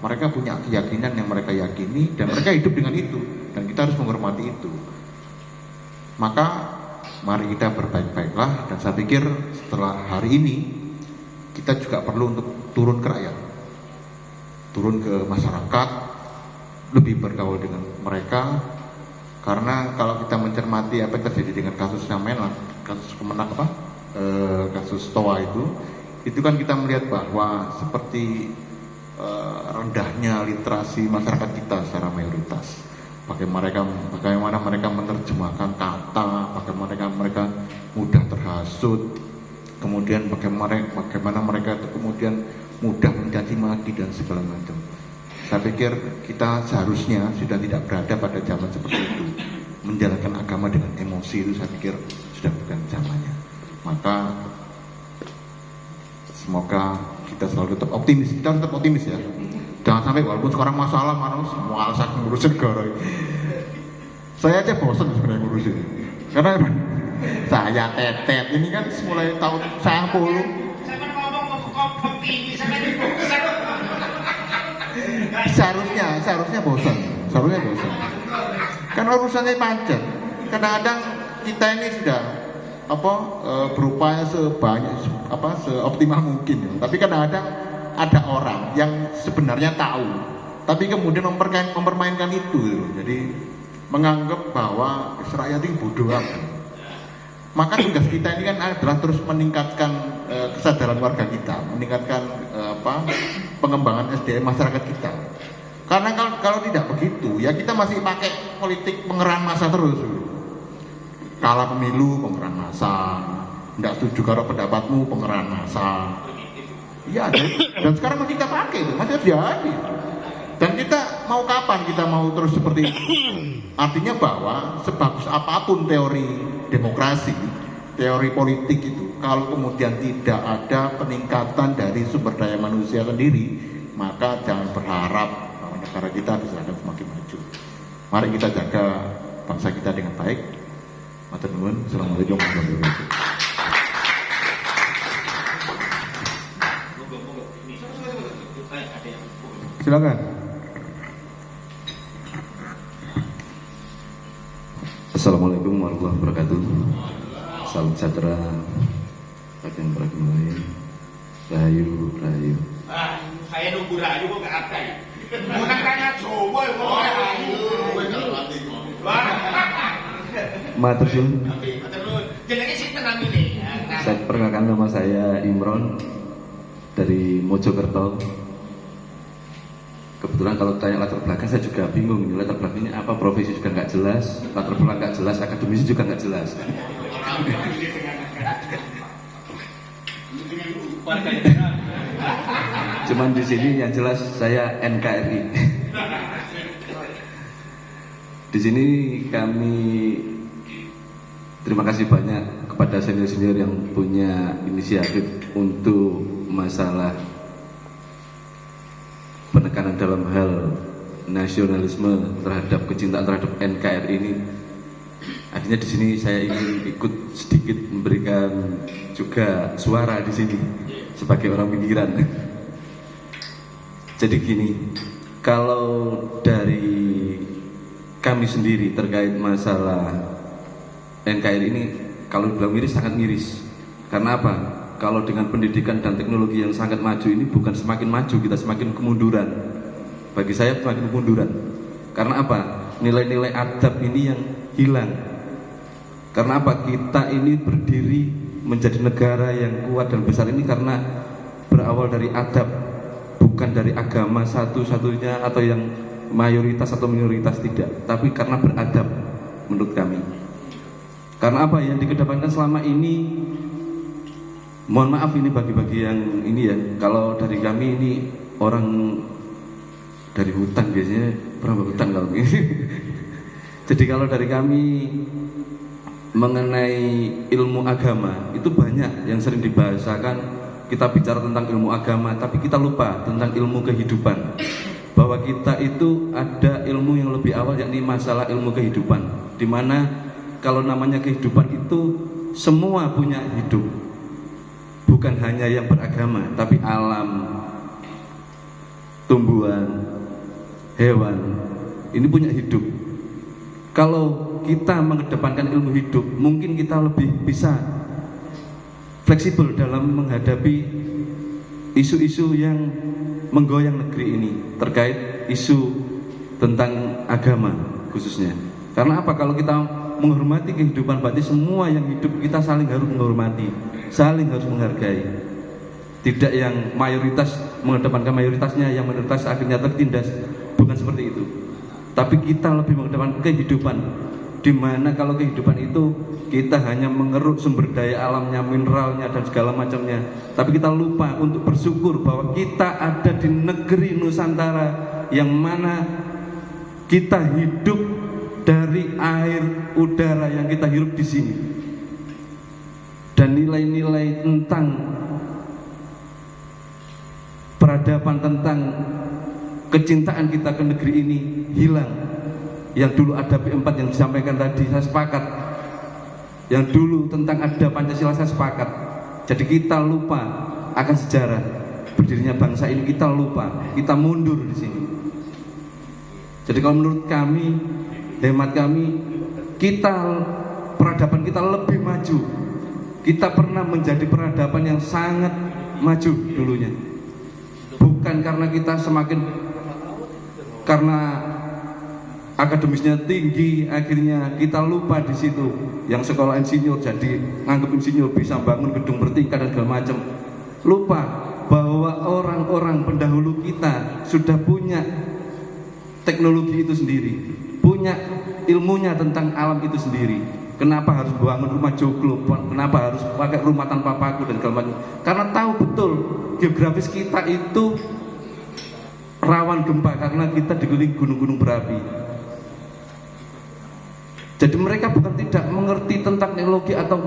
mereka punya keyakinan yang mereka yakini dan mereka hidup dengan itu, dan kita harus menghormati itu. Maka mari kita berbaik-baiklah, dan saya pikir setelah hari ini kita juga perlu untuk turun ke rakyat, turun ke masyarakat, lebih bergaul dengan mereka. Karena kalau kita mencermati apa yang terjadi dengan kasus Menang, kasus Kemenak kasus TOA itu kan kita melihat bahwa seperti rendahnya literasi masyarakat kita secara mayoritas. Bagaimana mereka menerjemahkan kata, bagaimana mereka mudah terhasut, kemudian bagaimana mereka itu kemudian mudah mencaci maki dan segala macam. Saya pikir kita seharusnya sudah tidak berada pada zaman seperti itu. Menjalankan agama dengan emosi itu saya pikir sudah bukan zamannya. Maka semoga kita selalu tetap optimis. Kita harus tetap optimis ya. Jangan sampai walaupun sekarang masalah semua alasan ngurusin negara. Saya aja bosan sebenarnya ngurusin. Karena saya tetet ini kan mulai tahun 90. Saya ngomong optimis sampai bosan. Seharusnya bosan. Karena urusannya panjang. Kadang-kadang kita ini sudah berupaya seoptimal mungkin. Tapi kadang-kadang ada orang yang sebenarnya tahu, tapi kemudian mempermainkan itu. Jadi menganggap bahwa rakyat itu bodoh amat. Maka tugas kita ini kan adalah terus meningkatkan kesadaran warga kita, meningkatkan pengembangan SDM masyarakat kita. Karena kalau tidak begitu, ya kita masih pakai politik pengerahan massa terus. Kalah pemilu pengerahan massa, tidak setuju kalau pendapatmu pengerahan massa. Iya, dan sekarang masih kita pakai itu, masih jadi. Dan kita mau kapan kita mau terus seperti itu? Artinya bahwa sebagus apapun teori demokrasi, teori politik itu, kalau kemudian tidak ada peningkatan dari sumber daya manusia sendiri, maka jangan berharap bahwa negara kita bisa akan semakin maju. Mari kita jaga bangsa kita dengan baik. Matur nuwun. Assalamualaikum warahmatullahi wabarakatuh. Silakan. Assalamualaikum warahmatullahi wabarakatuh. Salam sejahtera bagi yang beragama. Rahayu. Saya nunggu rahayu kok gak ada ya. Mau tanya coba rahayu. Matur suwun. Jenenge sinten namine? Saya perkenalkan, nama saya Imron dari Mojokerto. Kebetulan kalau tanya latar belakang saya juga bingung, ini latar belakangnya apa, profesi juga nggak jelas, latar belakang nggak jelas, akademisi juga nggak jelas. Cuman di sini yang jelas saya NKRI. Di sini kami terima kasih banyak kepada senior-senior yang punya inisiatif untuk masalah dalam hal nasionalisme terhadap kecintaan terhadap NKRI ini, akhirnya di sini saya ingin ikut sedikit memberikan juga suara di sini sebagai orang pinggiran. Jadi gini, kalau dari kami sendiri terkait masalah NKRI ini, kalau dibilang miris, sangat miris. Karena apa? Kalau dengan pendidikan dan teknologi yang sangat maju ini, bukan semakin maju, kita semakin kemunduran. Bagi saya semakin kemunduran. Karena apa? Nilai-nilai adab ini yang hilang. Karena apa? Kita ini berdiri menjadi negara yang kuat dan besar ini karena berawal dari adab, bukan dari agama satu-satunya atau yang mayoritas atau minoritas, tidak, tapi karena beradab menurut kami. Karena apa? Yang dikedepankan selama ini, mohon maaf ini bagi-bagi yang ini ya, kalau dari kami ini orang dari hutan, biasanya pernah hutan kalau ini. Jadi kalau dari kami mengenai ilmu agama itu banyak yang sering dibahasakan. Kita bicara tentang ilmu agama, tapi kita lupa tentang ilmu kehidupan. Bahwa kita itu ada ilmu yang lebih awal, yakni masalah ilmu kehidupan. Dimana kalau namanya kehidupan itu semua punya hidup, bukan hanya yang beragama, tapi alam, tumbuhan, hewan, ini punya hidup. Kalau kita mengedepankan ilmu hidup, mungkin kita lebih bisa fleksibel dalam menghadapi isu-isu yang menggoyang negeri ini terkait isu tentang agama khususnya. Karena apa? Kalau kita menghormati kehidupan, berarti semua yang hidup kita saling harus menghormati, saling harus menghargai. Tidak yang mayoritas mengedepankan mayoritasnya, yang minoritas akhirnya tertindas. Bukan seperti itu. Tapi kita lebih mengedepankan kehidupan, di mana kalau kehidupan itu kita hanya mengeruk sumber daya alamnya, mineralnya dan segala macamnya. Tapi kita lupa untuk bersyukur bahwa kita ada di negeri Nusantara yang mana kita hidup dari air, udara yang kita hirup di sini. Dan nilai-nilai tentang peradaban, tentang kecintaan kita ke negeri ini hilang. Yang dulu ada P4 yang disampaikan tadi, saya sepakat. Yang dulu tentang ada Pancasila, saya sepakat. Jadi kita lupa akan sejarah berdirinya bangsa ini, kita lupa, kita mundur di sini. Jadi kalau menurut kami, hemat kami, kita peradaban kita lebih maju. Kita pernah menjadi peradaban yang sangat maju dulunya. Bukan karena kita semakin, karena akademisnya tinggi, akhirnya kita lupa di situ. Yang sekolah insinyur jadi nganggep insinyur bisa bangun gedung bertingkat dan segala macam. Lupa bahwa orang-orang pendahulu kita sudah punya teknologi itu sendiri, punya ilmunya tentang alam itu sendiri. Kenapa harus bangun rumah joglo? Kenapa harus pakai rumah tanpa paku dan segala macam? Karena tahu betul geografis kita itu rawan gempa karena kita dikelilingi gunung-gunung berapi. Jadi mereka bukan tidak mengerti tentang teknologi atau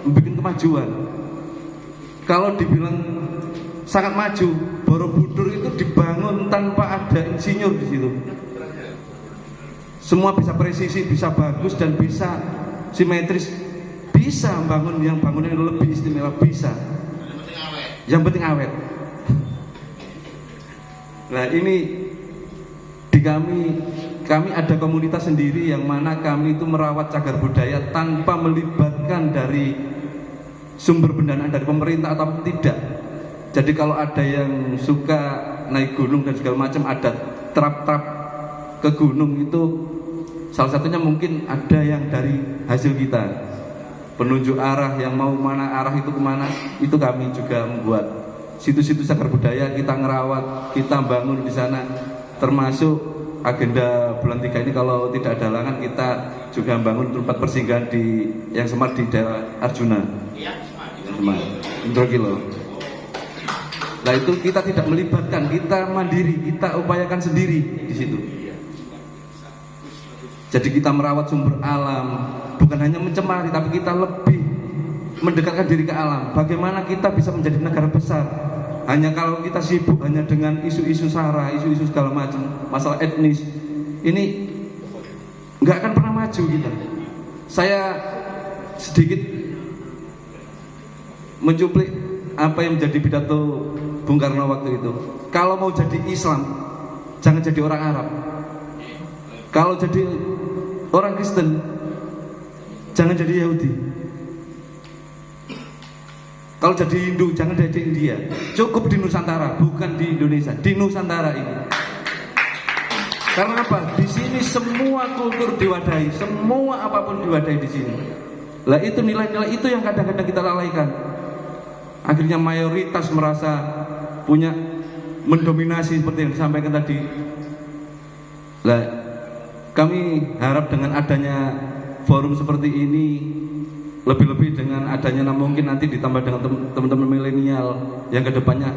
membuat kemajuan. Kalau dibilang sangat maju, Borobudur itu dibangun tanpa ada insinyur di situ. Semua bisa presisi, bisa bagus dan bisa simetris, bisa bangun yang bangunan yang lebih istimewa, bisa. Yang penting awet. Nah ini di kami ada komunitas sendiri yang mana kami itu merawat cagar budaya tanpa melibatkan dari sumber pendanaan dari pemerintah ataupun tidak. Jadi kalau ada yang suka naik gunung dan segala macam, ada trap-trap ke gunung itu, salah satunya mungkin ada yang dari hasil kita, penunjuk arah yang mau mana arah itu kemana, itu kami juga membuat situs-situs cagar budaya, kita ngerawat, kita bangun di sana. Termasuk agenda bulan 3 ini kalau tidak ada halangan kita juga bangun tempat persinggahan di yang smart di daerah Arjuna. Smart, Indrokilo. Nah itu kita tidak melibatkan, kita mandiri, kita upayakan sendiri di situ. Jadi kita merawat sumber alam, bukan hanya mencemari, tapi kita lebih mendekatkan diri ke alam. Bagaimana kita bisa menjadi negara besar hanya kalau kita sibuk hanya dengan isu-isu sara, isu-isu segala macam, masalah etnis, ini nggak akan pernah maju kita. Saya sedikit mencuplik apa yang menjadi pidato Bung Karno waktu itu. Kalau mau jadi Islam, jangan jadi orang Arab. Kalau jadi orang Kristen, jangan jadi Yahudi. Kalau jadi Hindu, jangan jadi India. Cukup di Nusantara, bukan di Indonesia, di Nusantara ini. Karena apa? Di sini semua kultur diwadahi, semua apapun diwadahi di sini. Lah itu nilai-nilai itu yang kadang-kadang kita lalaikan. Akhirnya mayoritas merasa punya mendominasi seperti yang disampaikan tadi. Lah kami harap dengan adanya forum seperti ini, lebih-lebih dengan adanya mungkin nanti ditambah dengan teman-teman milenial yang kedepannya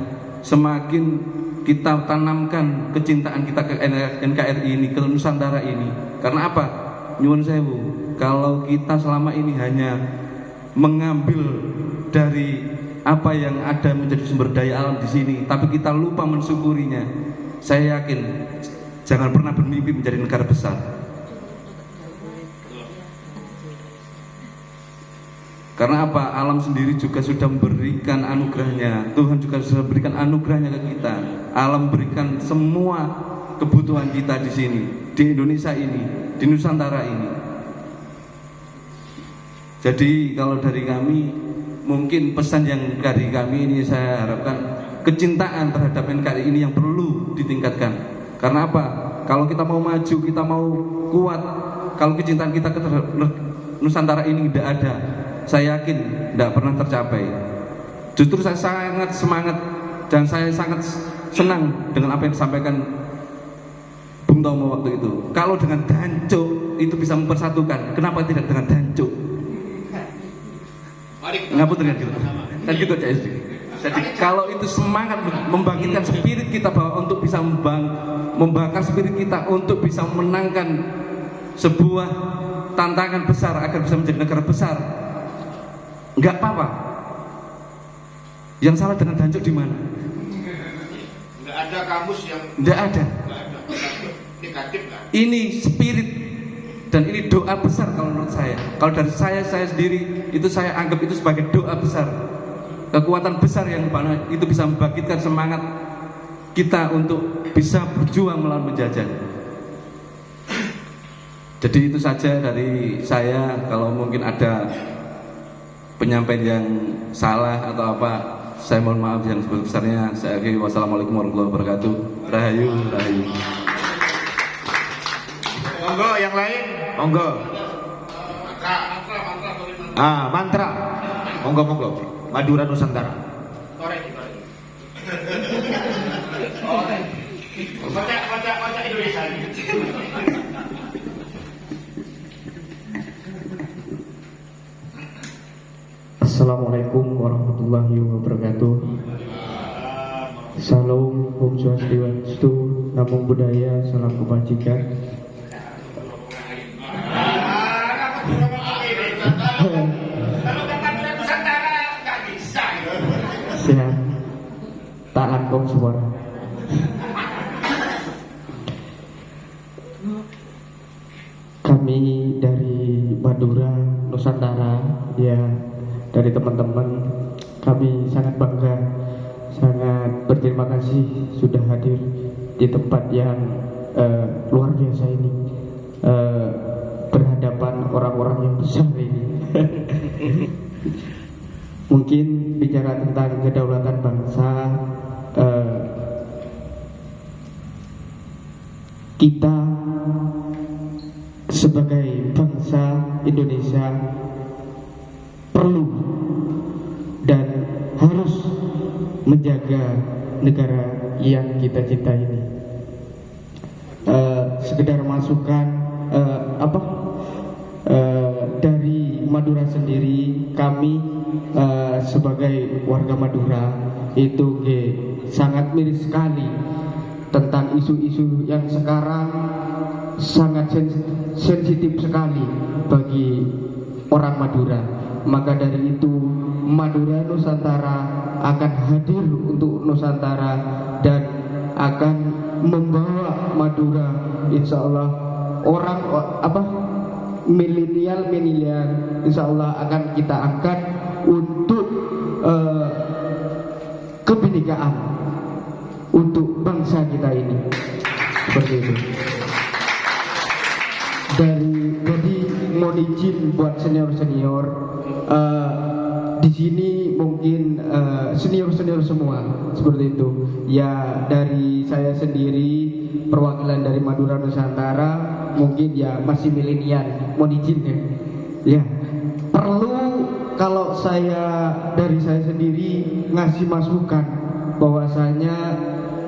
semakin kita tanamkan kecintaan kita ke NKRI ini, ke Nusantara ini. Karena apa? Nyuwun sewu, kalau kita selama ini hanya mengambil dari apa yang ada menjadi sumber daya alam di sini, tapi kita lupa mensyukurinya, saya yakin jangan pernah bermimpi menjadi negara besar. Karena apa? Alam sendiri juga sudah memberikan anugerahnya. Tuhan juga sudah memberikan anugerahnya ke kita. Alam berikan semua kebutuhan kita di sini, di Indonesia ini, di Nusantara ini. Jadi kalau dari kami, mungkin pesan yang dari kami ini saya harapkan kecintaan terhadap NKRI ini yang perlu ditingkatkan. Karena apa? Kalau kita mau maju, kita mau kuat, kalau kecintaan kita ke Nusantara ini tidak ada, saya yakin tidak pernah tercapai. Justru saya sangat semangat dan saya sangat senang dengan apa yang disampaikan Bung Tomo waktu itu. Kalau dengan dancuk itu bisa mempersatukan, kenapa tidak dengan dancuk? Ngapun dengan gitu. Dan gitu CSD. Jadi kalau itu semangat membangkitkan spirit kita bahwa untuk bisa membakar spirit kita untuk bisa memenangkan sebuah tantangan besar agar bisa menjadi negara besar, nggak apa-apa. Yang salah dengan dancuk di mana? Nggak ada kamus yang nggak ada. Negatif kan? Ini spirit dan ini doa besar kalau menurut saya. Kalau dari saya sendiri itu saya anggap itu sebagai doa besar, kekuatan besar yang mana itu bisa membangkitkan semangat kita untuk bisa berjuang melawan penjajah. Jadi itu saja dari saya. Kalau mungkin ada penyampaian yang salah atau apa, saya mohon maaf yang sebesar-besarnya. Saya akhiri, wassalamualaikum warahmatullahi wabarakatuh. Rahayu, rahayu. Monggo yang lain, monggo. Mantra. Monggo. Madura Nusantara. Baca Indonesia. Assalamualaikum warahmatullahi wabarakatuh. Salam, Om Swastiastu, Namo Buddhaya, salam kebajikan. Sehat, taat kong suara. Kami dari Madura, Nusantara, ya, dari teman-teman, kami sangat bangga, sangat berterima kasih sudah hadir di tempat yang luar biasa ini, berhadapan orang-orang yang besar ini. Mungkin bicara tentang kedaulatan bangsa, kita sebagai bangsa Indonesia perlu dan harus menjaga negara yang kita cintai ini. Sekedar masukan dari Madura sendiri, kami sebagai warga Madura itu sangat miris sekali tentang isu-isu yang sekarang sangat sensitif sekali bagi orang Madura. Maka dari itu Madura Nusantara akan hadir untuk Nusantara dan akan membawa Madura, insya Allah orang milenial insya Allah akan kita angkat untuk kebinekaan untuk bangsa kita ini, seperti itu. Jadi mohon izin buat senior di sini mungkin senior semua seperti itu. Ya dari saya sendiri perwakilan dari Madura Nusantara mungkin ya masih milenial, mohon izin ya. Perlu kalau dari saya sendiri ngasih masukan bahwasanya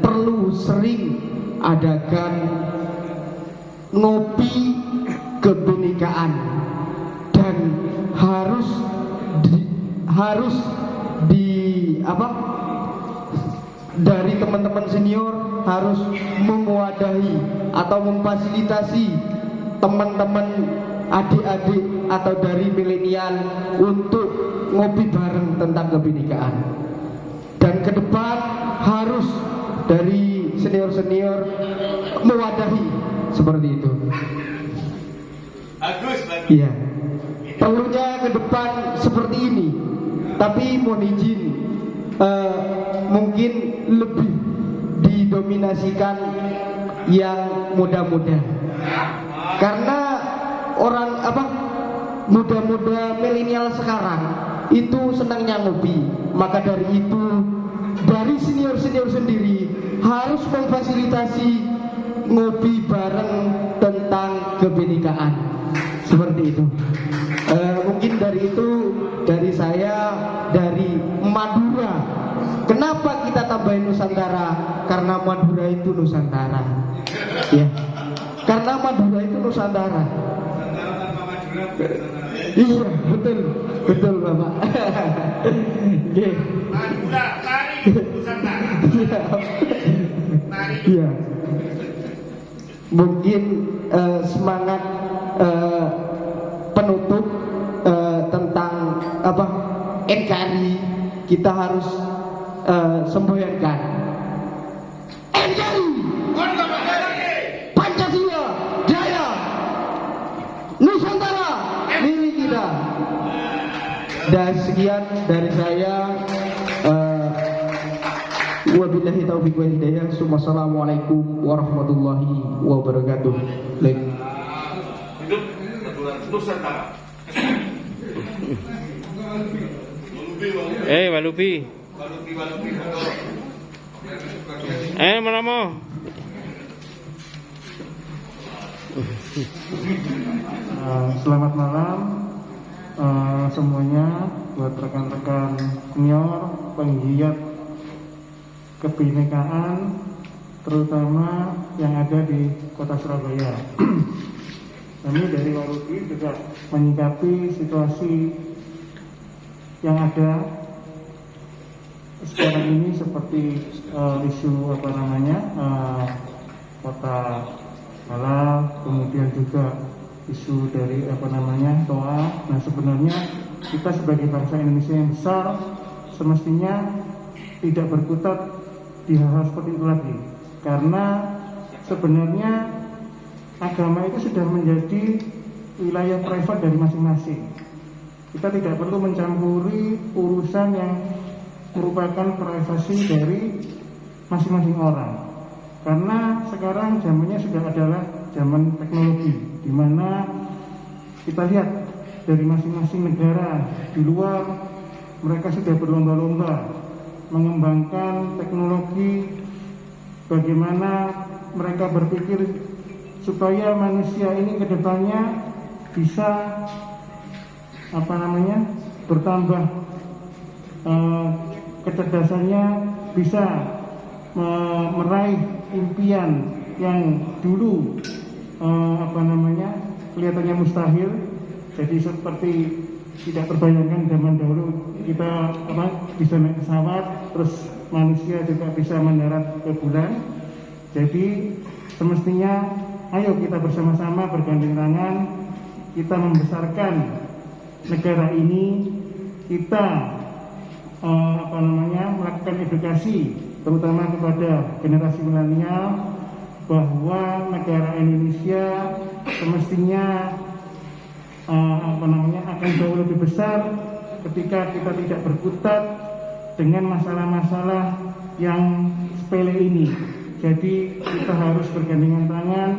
perlu sering adakan ngopi kebinekaan dan harus dari teman-teman senior harus mewadahi atau memfasilitasi teman-teman adik-adik atau dari milenial untuk ngopi bareng tentang kebinekaan. Dan ke depan harus dari senior mewadahi seperti itu. Bagus. Iya. Perlunya ke depan seperti ini. Tapi mohon izin mungkin lebih didominasikan yang muda-muda. Karena orang muda-muda milenial sekarang itu senangnya ngopi. Maka dari itu dari senior sendiri harus memfasilitasi ngopi bareng tentang kebinekaan, seperti itu. Mungkin dari saya dari Madura. Kenapa kita tambahin Nusantara? Karena Madura itu Nusantara. Ya. Karena Madura itu Nusantara. Iya, betul Bapak. Oke. Madura, mari Nusantara. Iya. Mungkin semangat penutup tentang NKRI kita harus semboyankan. NKRI Pancasila Jaya, Nusantara milik kita. Dan sekian dari saya. Wabillahi taufiq wal hidayah. Wassalamualaikum warahmatullahi wabarakatuh. Hidup Nusantara. Walupi. Mana mau? Selamat malam semuanya, buat rekan-rekan senior penggiat kebinekaan terutama yang ada di kota Surabaya. Kami dari Walubi juga menyikapi situasi yang ada sekarang ini seperti isu kota halal, kemudian juga isu dari TOA. Nah, sebenarnya kita sebagai bangsa Indonesia yang besar semestinya tidak berkutat di hal-hal seperti itu lagi, karena sebenarnya agama itu sudah menjadi wilayah privat dari masing-masing. Kita tidak perlu mencampuri urusan yang merupakan privasi dari masing-masing orang, karena sekarang zamannya sudah adalah zaman teknologi, di mana kita lihat dari masing-masing negara di luar mereka sudah berlomba-lomba mengembangkan teknologi, bagaimana mereka berpikir supaya manusia ini kedepannya bisa bertambah kecerdasannya, bisa meraih impian yang dulu kelihatannya mustahil. Jadi seperti tidak terbayangkan zaman dahulu kita bisa naik pesawat, terus manusia juga bisa mendarat ke bulan. Jadi semestinya ayo kita bersama-sama bergandeng tangan, kita membesarkan negara ini kita melakukan edukasi terutama kepada generasi milenial bahwa negara Indonesia semestinya akan jauh lebih besar ketika kita tidak berkutat dengan masalah-masalah yang sepele ini. Jadi kita harus bergandengan tangan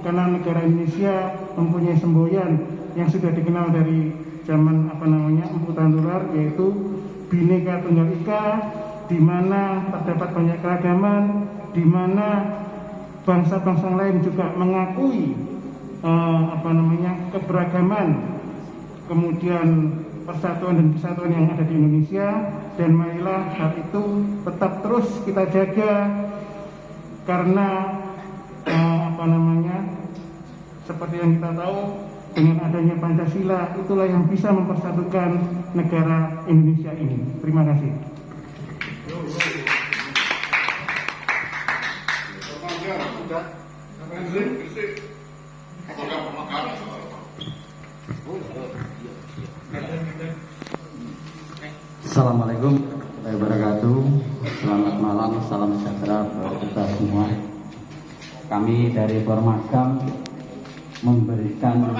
karena negara Indonesia mempunyai semboyan yang sudah dikenal dari zaman Empu Tantular, yaitu Bhinneka Tunggal Ika, di mana terdapat banyak keragaman, di mana bangsa-bangsa lain juga mengakui keberagaman, kemudian persatuan dan kesatuan yang ada di Indonesia. Dan marilah hal itu tetap terus kita jaga karena seperti yang kita tahu, dengan adanya Pancasila itulah yang bisa mempersatukan negara Indonesia ini. Terima kasih. Assalamualaikum warahmatullahi wabarakatuh. Selamat malam, salam sejahtera buat kita semua. Kami dari Formakam memberikan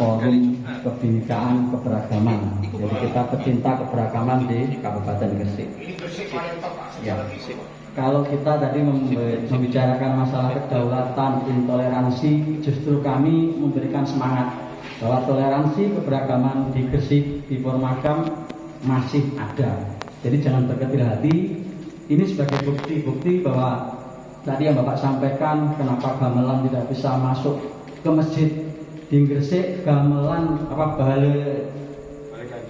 forum kebinekaan keberagaman. Jadi kita pecinta keberagaman di Kabupaten Gresik. Ya. Kalau kita tadi membicarakan masalah kedaulatan, intoleransi, justru kami memberikan semangat bahwa toleransi keberagaman di Gresik, di Formakam masih ada. Jadi jangan berkecil hati. Ini sebagai bukti-bukti bahwa tadi yang Bapak sampaikan, kenapa gamelan tidak bisa masuk ke masjid di Gresik, gamelan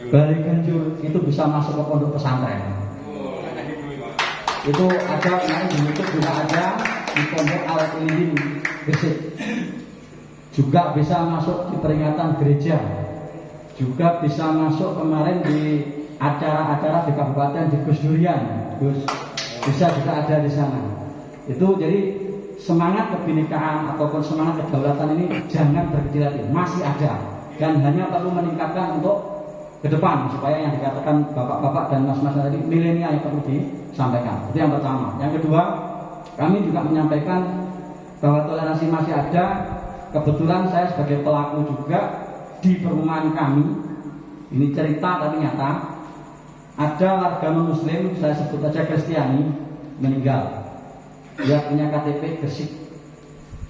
Balai Ganjur itu bisa masuk ke pondok pesantren. Itu ada kemarin di YouTube juga ada di pondok Alat Lilin Gresik. Juga bisa masuk di peringatan gereja. Juga bisa masuk kemarin di acara-acara di kabupaten di Gus Durian. Bisa juga ada di sana. Itu jadi semangat kebinekaan ataupun semangat kedaulatan ini jangan berkecil hati, masih ada dan hanya perlu meningkatkan untuk ke depan supaya yang dikatakan bapak-bapak dan mas-mas tadi milenial yang perlu disampaikan. Itu yang pertama. Yang kedua, kami juga menyampaikan bahwa toleransi masih ada. Kebetulan saya sebagai pelaku juga di perumahan kami, ini cerita tapi nyata, ada warga non-muslim, saya sebut aja Kristiani, meninggal. Dia punya KTP Gresik.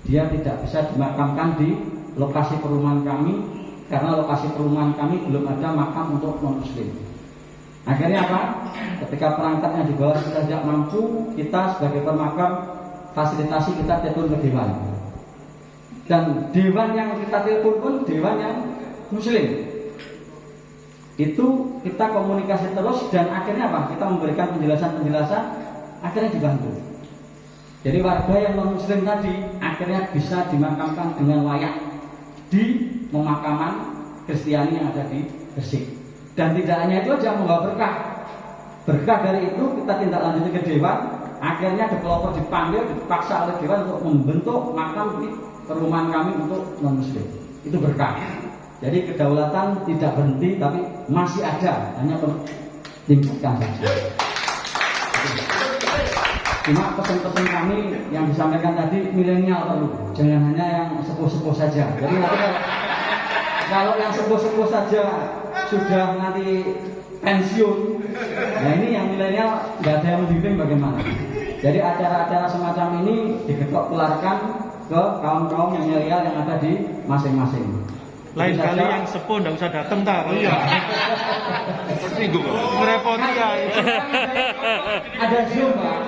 Dia tidak bisa dimakamkan di lokasi perumahan kami karena lokasi perumahan kami belum ada makam untuk non-muslim. Akhirnya apa? Ketika perangkatnya di bawah kita tidak mampu, kita sebagai pemakam fasilitasi kita telepon ke dewan. Dan dewan yang kita telepon pun dewan yang muslim. Itu kita komunikasi terus dan akhirnya apa? Kita memberikan penjelasan-penjelasan, akhirnya dibantu. Jadi warga yang non-muslim tadi akhirnya bisa dimakamkan dengan layak di pemakaman Kristiani yang ada di Gresik. Dan tidak hanya itu aja membawa berkah. Berkah dari itu kita tindak lanjuti ke dewan. Akhirnya developer dipanggil, dipaksa oleh dewan untuk membentuk makam di perumahan kami untuk non-muslim. Itu berkah. Jadi kedaulatan tidak berhenti tapi masih ada, hanya perlu tingkatkan saja. Cuma pesan-pesan kami yang disampaikan tadi milenial perlu, jangan hanya yang sepuh-sepuh saja. Jadi nanti kalau yang sepuh-sepuh saja sudah nanti pensiun, nah ini yang milenial nggak ada yang membimbing bagaimana. Jadi acara-acara semacam ini diketok keluarkan ke kaum-kaum yang milenial yang ada di masing-masing. Lain kali yang sepuh nggak usah datang tak? Iya. Merepoti ya. Ada Zoom Pak.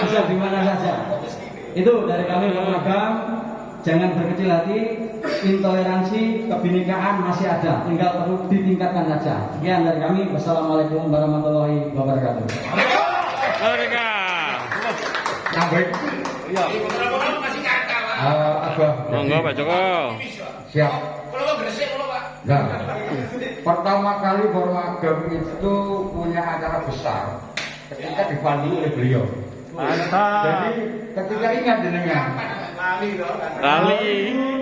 Bisa di mana saja. Itu dari kami Formakam. Jangan berkecil hati. Intoleransi, kebinekaan masih ada. Tinggal perlu ditingkatkan saja. Sekian dari kami. Wassalamualaikum warahmatullahi wabarakatuh. Baik. Iya. Masih kata, Pak. Abah. Monggo Pak Joko. Siap. Kalau Gresik kalau Pak. Nah, pertama kali Formakam itu punya acara besar ketika dipandu oleh beliau. Mantap. Jadi ketika ingat jenengan. Lali.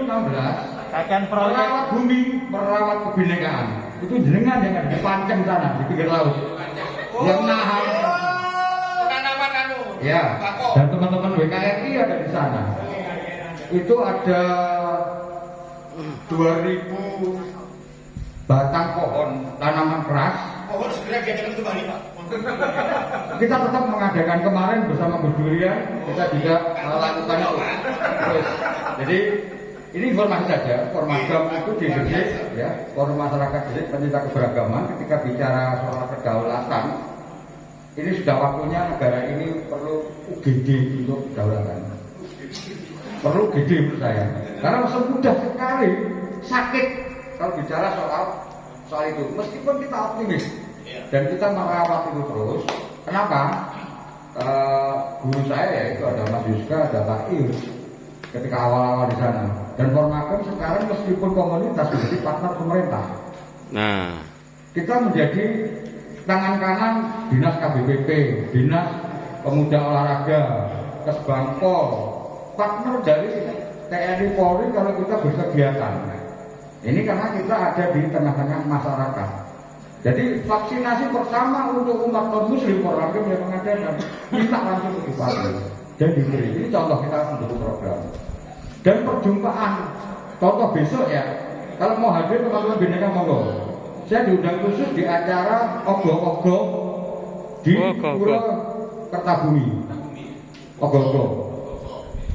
2016 akan proyek merawat bumi, merawat kebinekaan. Itu jenengan yang ada di Panceng sana, di pinggir laut. Yang nahan. Ya, dan teman-teman WKRI ada di sana. Itu ada 2000 batang pohon tanaman keras. Pohon segera diadakan kembali, Pak. Kita tetap mengadakan kemarin bersama Gus Durian, kita juga lakukan itu. Terus, jadi ini informasi saja, Formagam itu di Gresik, ya, Forum Masyarakat Gresik Pencinta Keberagaman. Ketika bicara soal kedaulatan, ini sudah waktunya negara ini perlu UGD untuk kedaulatan. Perlu UGD menurut saya, karena semudah sekali sakit kalau bicara soal itu. Meskipun kita optimis dan kita merawat itu terus. Kenapa? Guru saya ya itu ada Mas Yuska, ada Pak Ius ketika awal-awal di sana. Dan Formagam sekarang meskipun komunitas menjadi partner pemerintah. Nah, kita menjadi tangan kanan Dinas KBPP, Dinas Pemuda Olahraga, Kesbangpol, partner dari TNI Polri kalau kita berkegiatan. Ini karena kita ada di tengah-tengah masyarakat. Jadi vaksinasi pertama untuk umat non-muslim Formagam yang mengadakan minta langsung ke Bupati dan diberi. Ini contoh kita mendukung program. Dan perjumpaan, contoh besok ya, kalau mau hadir teman-teman Bhinneka monggo. Saya diundang khusus di acara Ogo-Ogo di Pulau Kertabumi. Ogo-Ogo,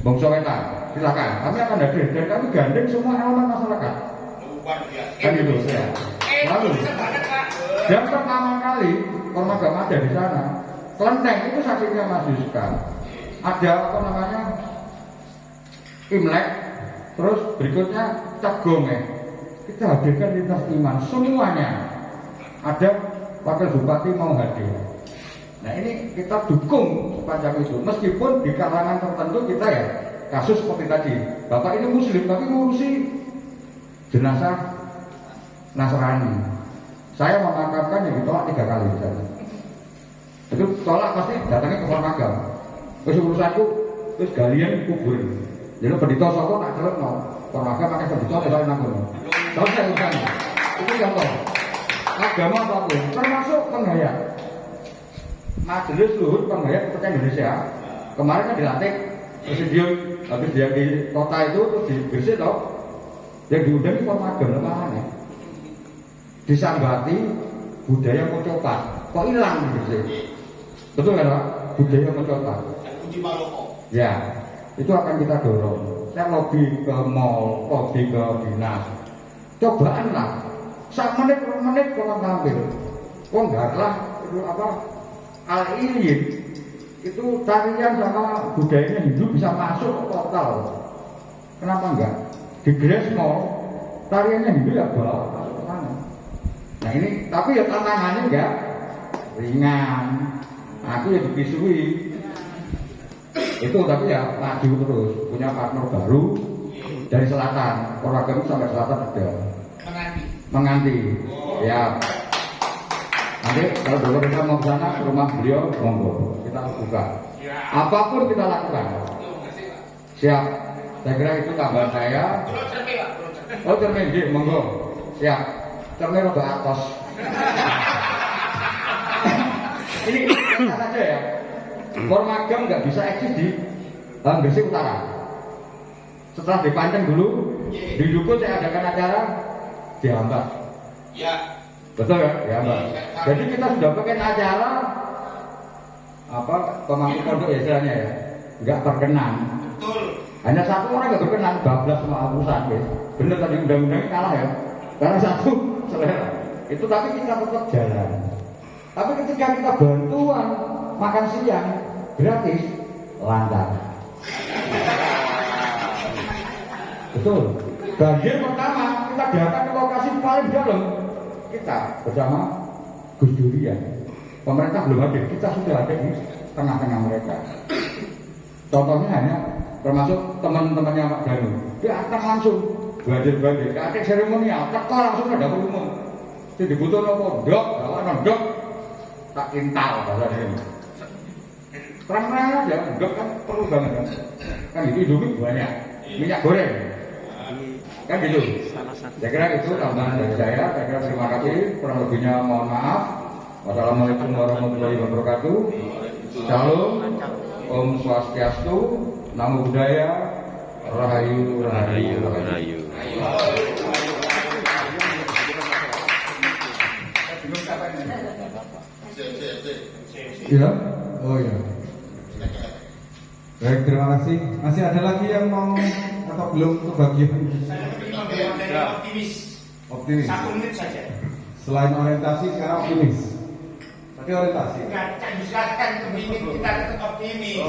Bangsa Wetan, silakan. Kami akan hadir dan kami gandeng semua elemen masyarakat. Kan gitu ya. Lalu, dan pertama kali Formagam ada di sana, kelenteng itu saksinya Mas Yuska. Ada apa namanya? Imlek, terus berikutnya Cap Gomeh. Kita hadirkan lintas iman semuanya. Ada wakil bupati mau hadir. Nah ini kita dukung sepanjang itu. Meskipun di kalangan tertentu kita ya kasus seperti tadi. Bapak ini muslim tapi ngurusi jenazah Nasrani. Saya memakamkan yang ditolak 3 kali di sana. Itu tolak pasti datangnya ke Formagam. Terus urusanku terus galian kubur. Jadi pendito soko tak celek mau. Formagam pakai pendito soalnya nanggung. Tahu saya urusannya. Itu contoh. Agama apapun, termasuk penghayat. Majelis Luhur Penghayat Republik Indonesia kemarin kan dilantik presidium habis dia di kota itu terus di Gresik toh. Yang diundang di Formagam lemahnya. Disambati budaya mencopat. Kok hilang di Gresik? Betul kan Pak? Budaya mencopat. Ya, itu akan kita dorong. Saya lobby ke mall, lobby ke dinas. Cobaan lah. 1 menit kalau tampil. Kok enggak lah itu apa? Al-Ilyin itu tarian sama budayanya Hindu bisa masuk total. Kenapa enggak? Di Grace Mall tariannya Hindu ya bawa masuk ke sana. Nah ini tapi ya tantangannya enggak ringan. Aku ya dipisui. Itu tapi ya maju terus, punya partner baru dari selatan. Formagam sampai selatan ada. Menganti. Ya. Nanti kalau Bapak kita mau ke sana ke rumah beliau, monggo kita buka. Apapun kita lakukan. Siap. Saya kira itu tambahan saya. Oh cermin, monggo. Siap. Cermin rada atos. Ini kata saja ya. Formagam nggak bisa eksis di Gresik Utara. Setelah dipancing dulu, di Duku saya adakan acara dihambat. Ya. Betul ya? Dihambat. Jadi kita sudah pakai acara apa pemangku pondok ya istilahnya ya, nggak berkenan. Betul. Hanya 1 orang nggak berkenan, bablas semua urusan ya. Bener tadi undang-undangnya kalah ya, karena 1 selera. Itu tapi kita tetap jalan. Tapi ketika kita bantuan makan siang gratis, lancar. Betul. Banjir pertama kita datang ke lokasi paling dalam. Kita bersama Gus Durian. Pemerintah belum hadir, kita sudah ada di tengah-tengah mereka. Contohnya hanya termasuk teman-temannya Pak Danu. Dia akan langsung banjir-banjir, ada seremonial, teko langsung ke dapur umum. Jadi dibutuhkan apa? Dok, bawa nondok, tak intal bahasa ini. Terang-terang aja, dok kan perlu banget kan. Kan itu hidup banyak, minyak goreng. Kan gitu. Saya kira itu tambahan dari saya. Saya kira terima kasih. Kurang lebihnya mohon maaf. Wassalamualaikum warahmatullahi wabarakatuh. Shalom. Om Swastiastu. Namo Buddhaya. Rahayu, rahayu, rahayu. Iya? Oh iya. Baik, terima kasih. Masih ada lagi yang mau atau belum kebagian? Optimis. 1 menit saja. Selain orientasi, sekarang optimis. Tapi orientasi. Silakan kepingin kita tetap optimis.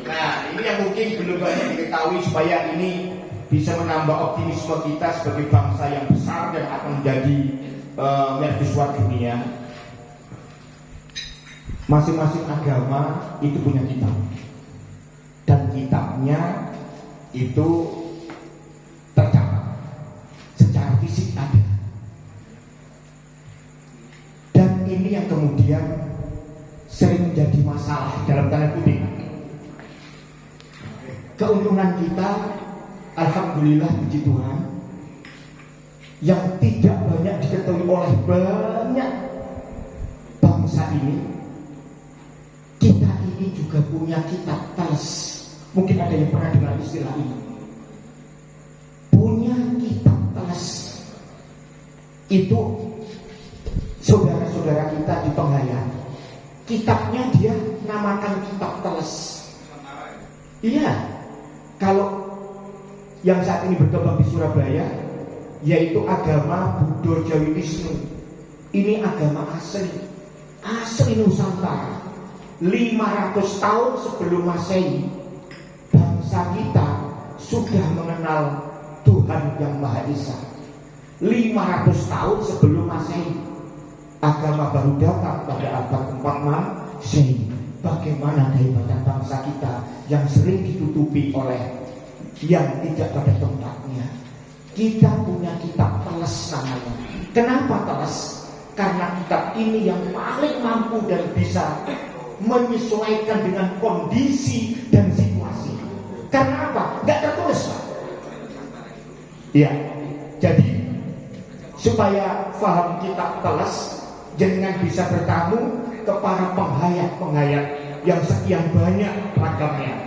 Nah, ini yang mungkin belum banyak diketahui supaya ini bisa menambah optimisme kita sebagai bangsa yang besar dan akan menjadi mercusuar dunia. Masing-masing agama itu punya kitab, dan kitabnya itu tercatat secara fisik ada. Dan ini yang kemudian sering menjadi masalah dalam tanda kutip. Keuntungan kita, alhamdulillah puji Tuhan, yang tidak banyak diketahui oleh banyak bangsa ini. Kita ini juga punya kitab teles. Mungkin ada yang pernah dengar istilah ini. Punya kitab teles. Itu saudara-saudara kita di Penghayat. Kitabnya dia namakan kitab teles. Iya. Kalau yang saat ini berkembang di Surabaya, yaitu agama Buddha Jawi Wisnu. Ini agama asli Nusantara. 500 tahun sebelum Masehi, bangsa kita sudah mengenal Tuhan yang Maha Esa. 500 tahun sebelum Masehi, agama baru datang pada abad 4 Masehi. Bagaimana kehebatan bangsa kita yang sering ditutupi oleh yang tidak pada tempatnya. Kita punya kitab teles namanya. Kenapa teles? Karena kitab ini yang paling mampu dan bisa menyesuaikan dengan kondisi dan situasi. Karena apa? Gak tertulis, Pak. Ya, jadi supaya paham kitab teles, jangan bisa bertamu ke para penghayat-penghayat yang sekian banyak ragamnya.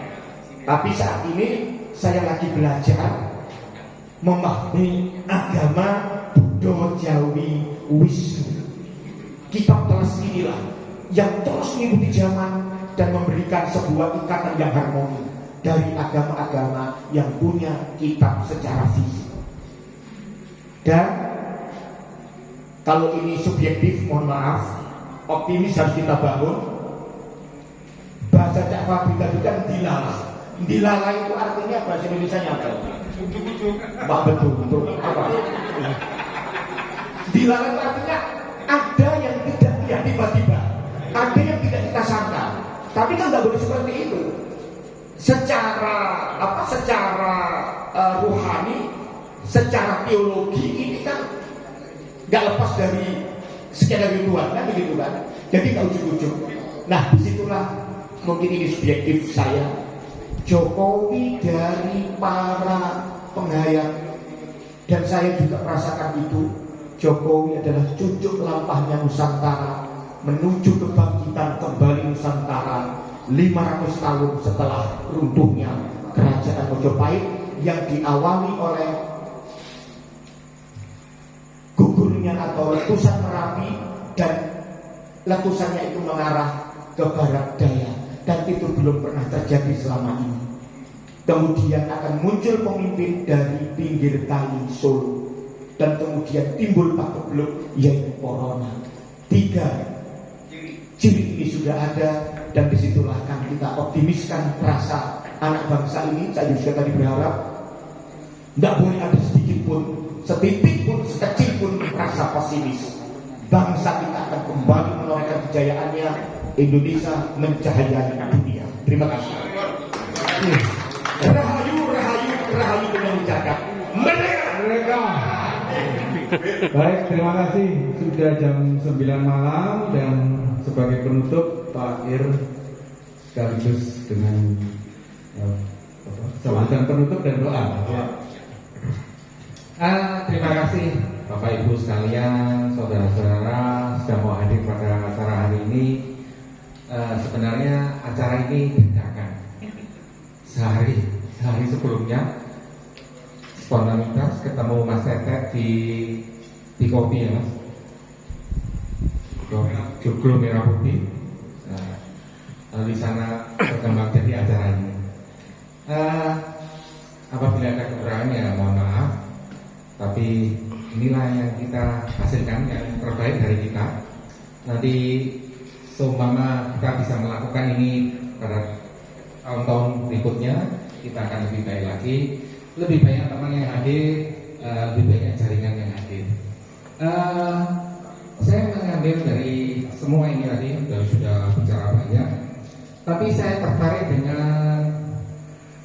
Tapi saat ini saya lagi belajar memahami agama Buddha Jawi Wisnu. Kitab teles inilah yang terus mengikuti zaman dan memberikan sebuah ikatan yang harmoni dari agama-agama yang punya kitab secara fisik. Dan kalau ini subjektif, mohon maaf, optimis harus kita bangun. Bahasa Cak Fabrika juga dilalah. Dilalah itu artinya bahasa Indonesia-nya apa? Pak betul, apa? Dilalah itu artinya ada yang tidak tiba-tiba, ada yang tidak kita sangka. Tapi kan nggak boleh seperti itu. Secara rohani, secara teologi ini kan nggak lepas dari skenario Tuhan, kan begitu kan? Jadi nggak ujuk-ujuk. Nah, disitulah mungkin ini subjektif saya. Jokowi dari para penghayat, dan saya juga merasakan itu. Jokowi adalah cucuk lampahnya Nusantara menuju kebangkitan kembali Nusantara 500 tahun setelah runtuhnya Kerajaan Majapahit yang diawali oleh gugurnya atau letusan Merapi, dan letusannya itu mengarah ke barat daya, dan itu belum pernah terjadi selama ini. Kemudian akan muncul pemimpin dari pinggir kali Solo, dan kemudian timbul pakebluk yaitu corona. 3 ciri ini sudah ada, dan disitulah kan kita optimiskan rasa anak bangsa ini. Saya juga tadi berharap tidak boleh ada sedikit pun, setitik pun, sekecil pun rasa pesimis. Bangsa kita akan kembali menorehkan kejayaannya. Indonesia mencahayai dunia. Terima kasih. Rahayu, rahayu, rahayu dengan menjaga mereka. Baik, terima kasih. Sudah jam 9 malam, dan sebagai penutup Pak Ir sekaligus dengan semacam penutup dan doa. Ya. Terima kasih Bapak Ibu sekalian, saudara-saudara sudah mau hadir pada acara hari ini. Sebenarnya acara ini dadakan. Sehari sebelumnya spontanitas ketemu Mas Tetet di kopi ya Mas. Joglo Merah Putih. Di sana berkembang jadi acara ini. Apabila ada kekurangan ya mohon maaf. Tapi inilah yang kita hasilkan, yang terbaik dari kita. Nanti seumpama kita bisa melakukan ini pada tahun-tahun berikutnya, kita akan lebih baik lagi, lebih banyak teman yang hadir, lebih banyak jaringan yang hadir. Saya mengambil dari semua ini tadi sudah bicara banyak, tapi saya tertarik dengan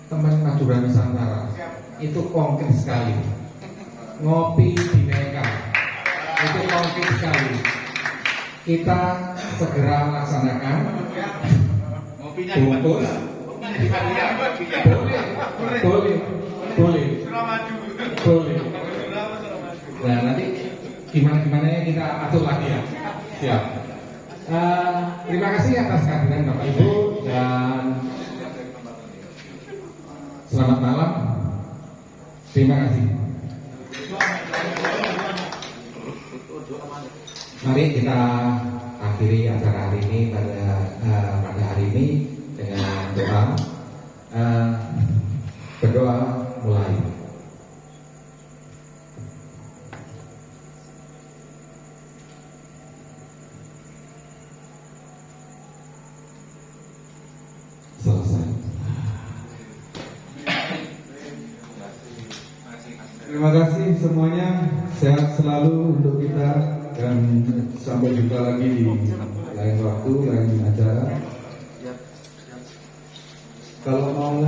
teman Madura Nusantara. Itu konkret sekali. Ngopi Bhinneka itu konkret sekali. Kita segera laksanakan. Bungkus. Boleh. Nah nanti gimana kita atur lagi ya. Siap. Terima kasih atas kehadiran Bapak Ibu dan selamat malam. Terima kasih. Mari kita akhiri acara hari ini pada hari ini dengan doa. Berdoa mulai. Selesai. Terima kasih semuanya, sehat selalu untuk kita dan sampai jumpa lagi di lain waktu, lain acara. Kalau mau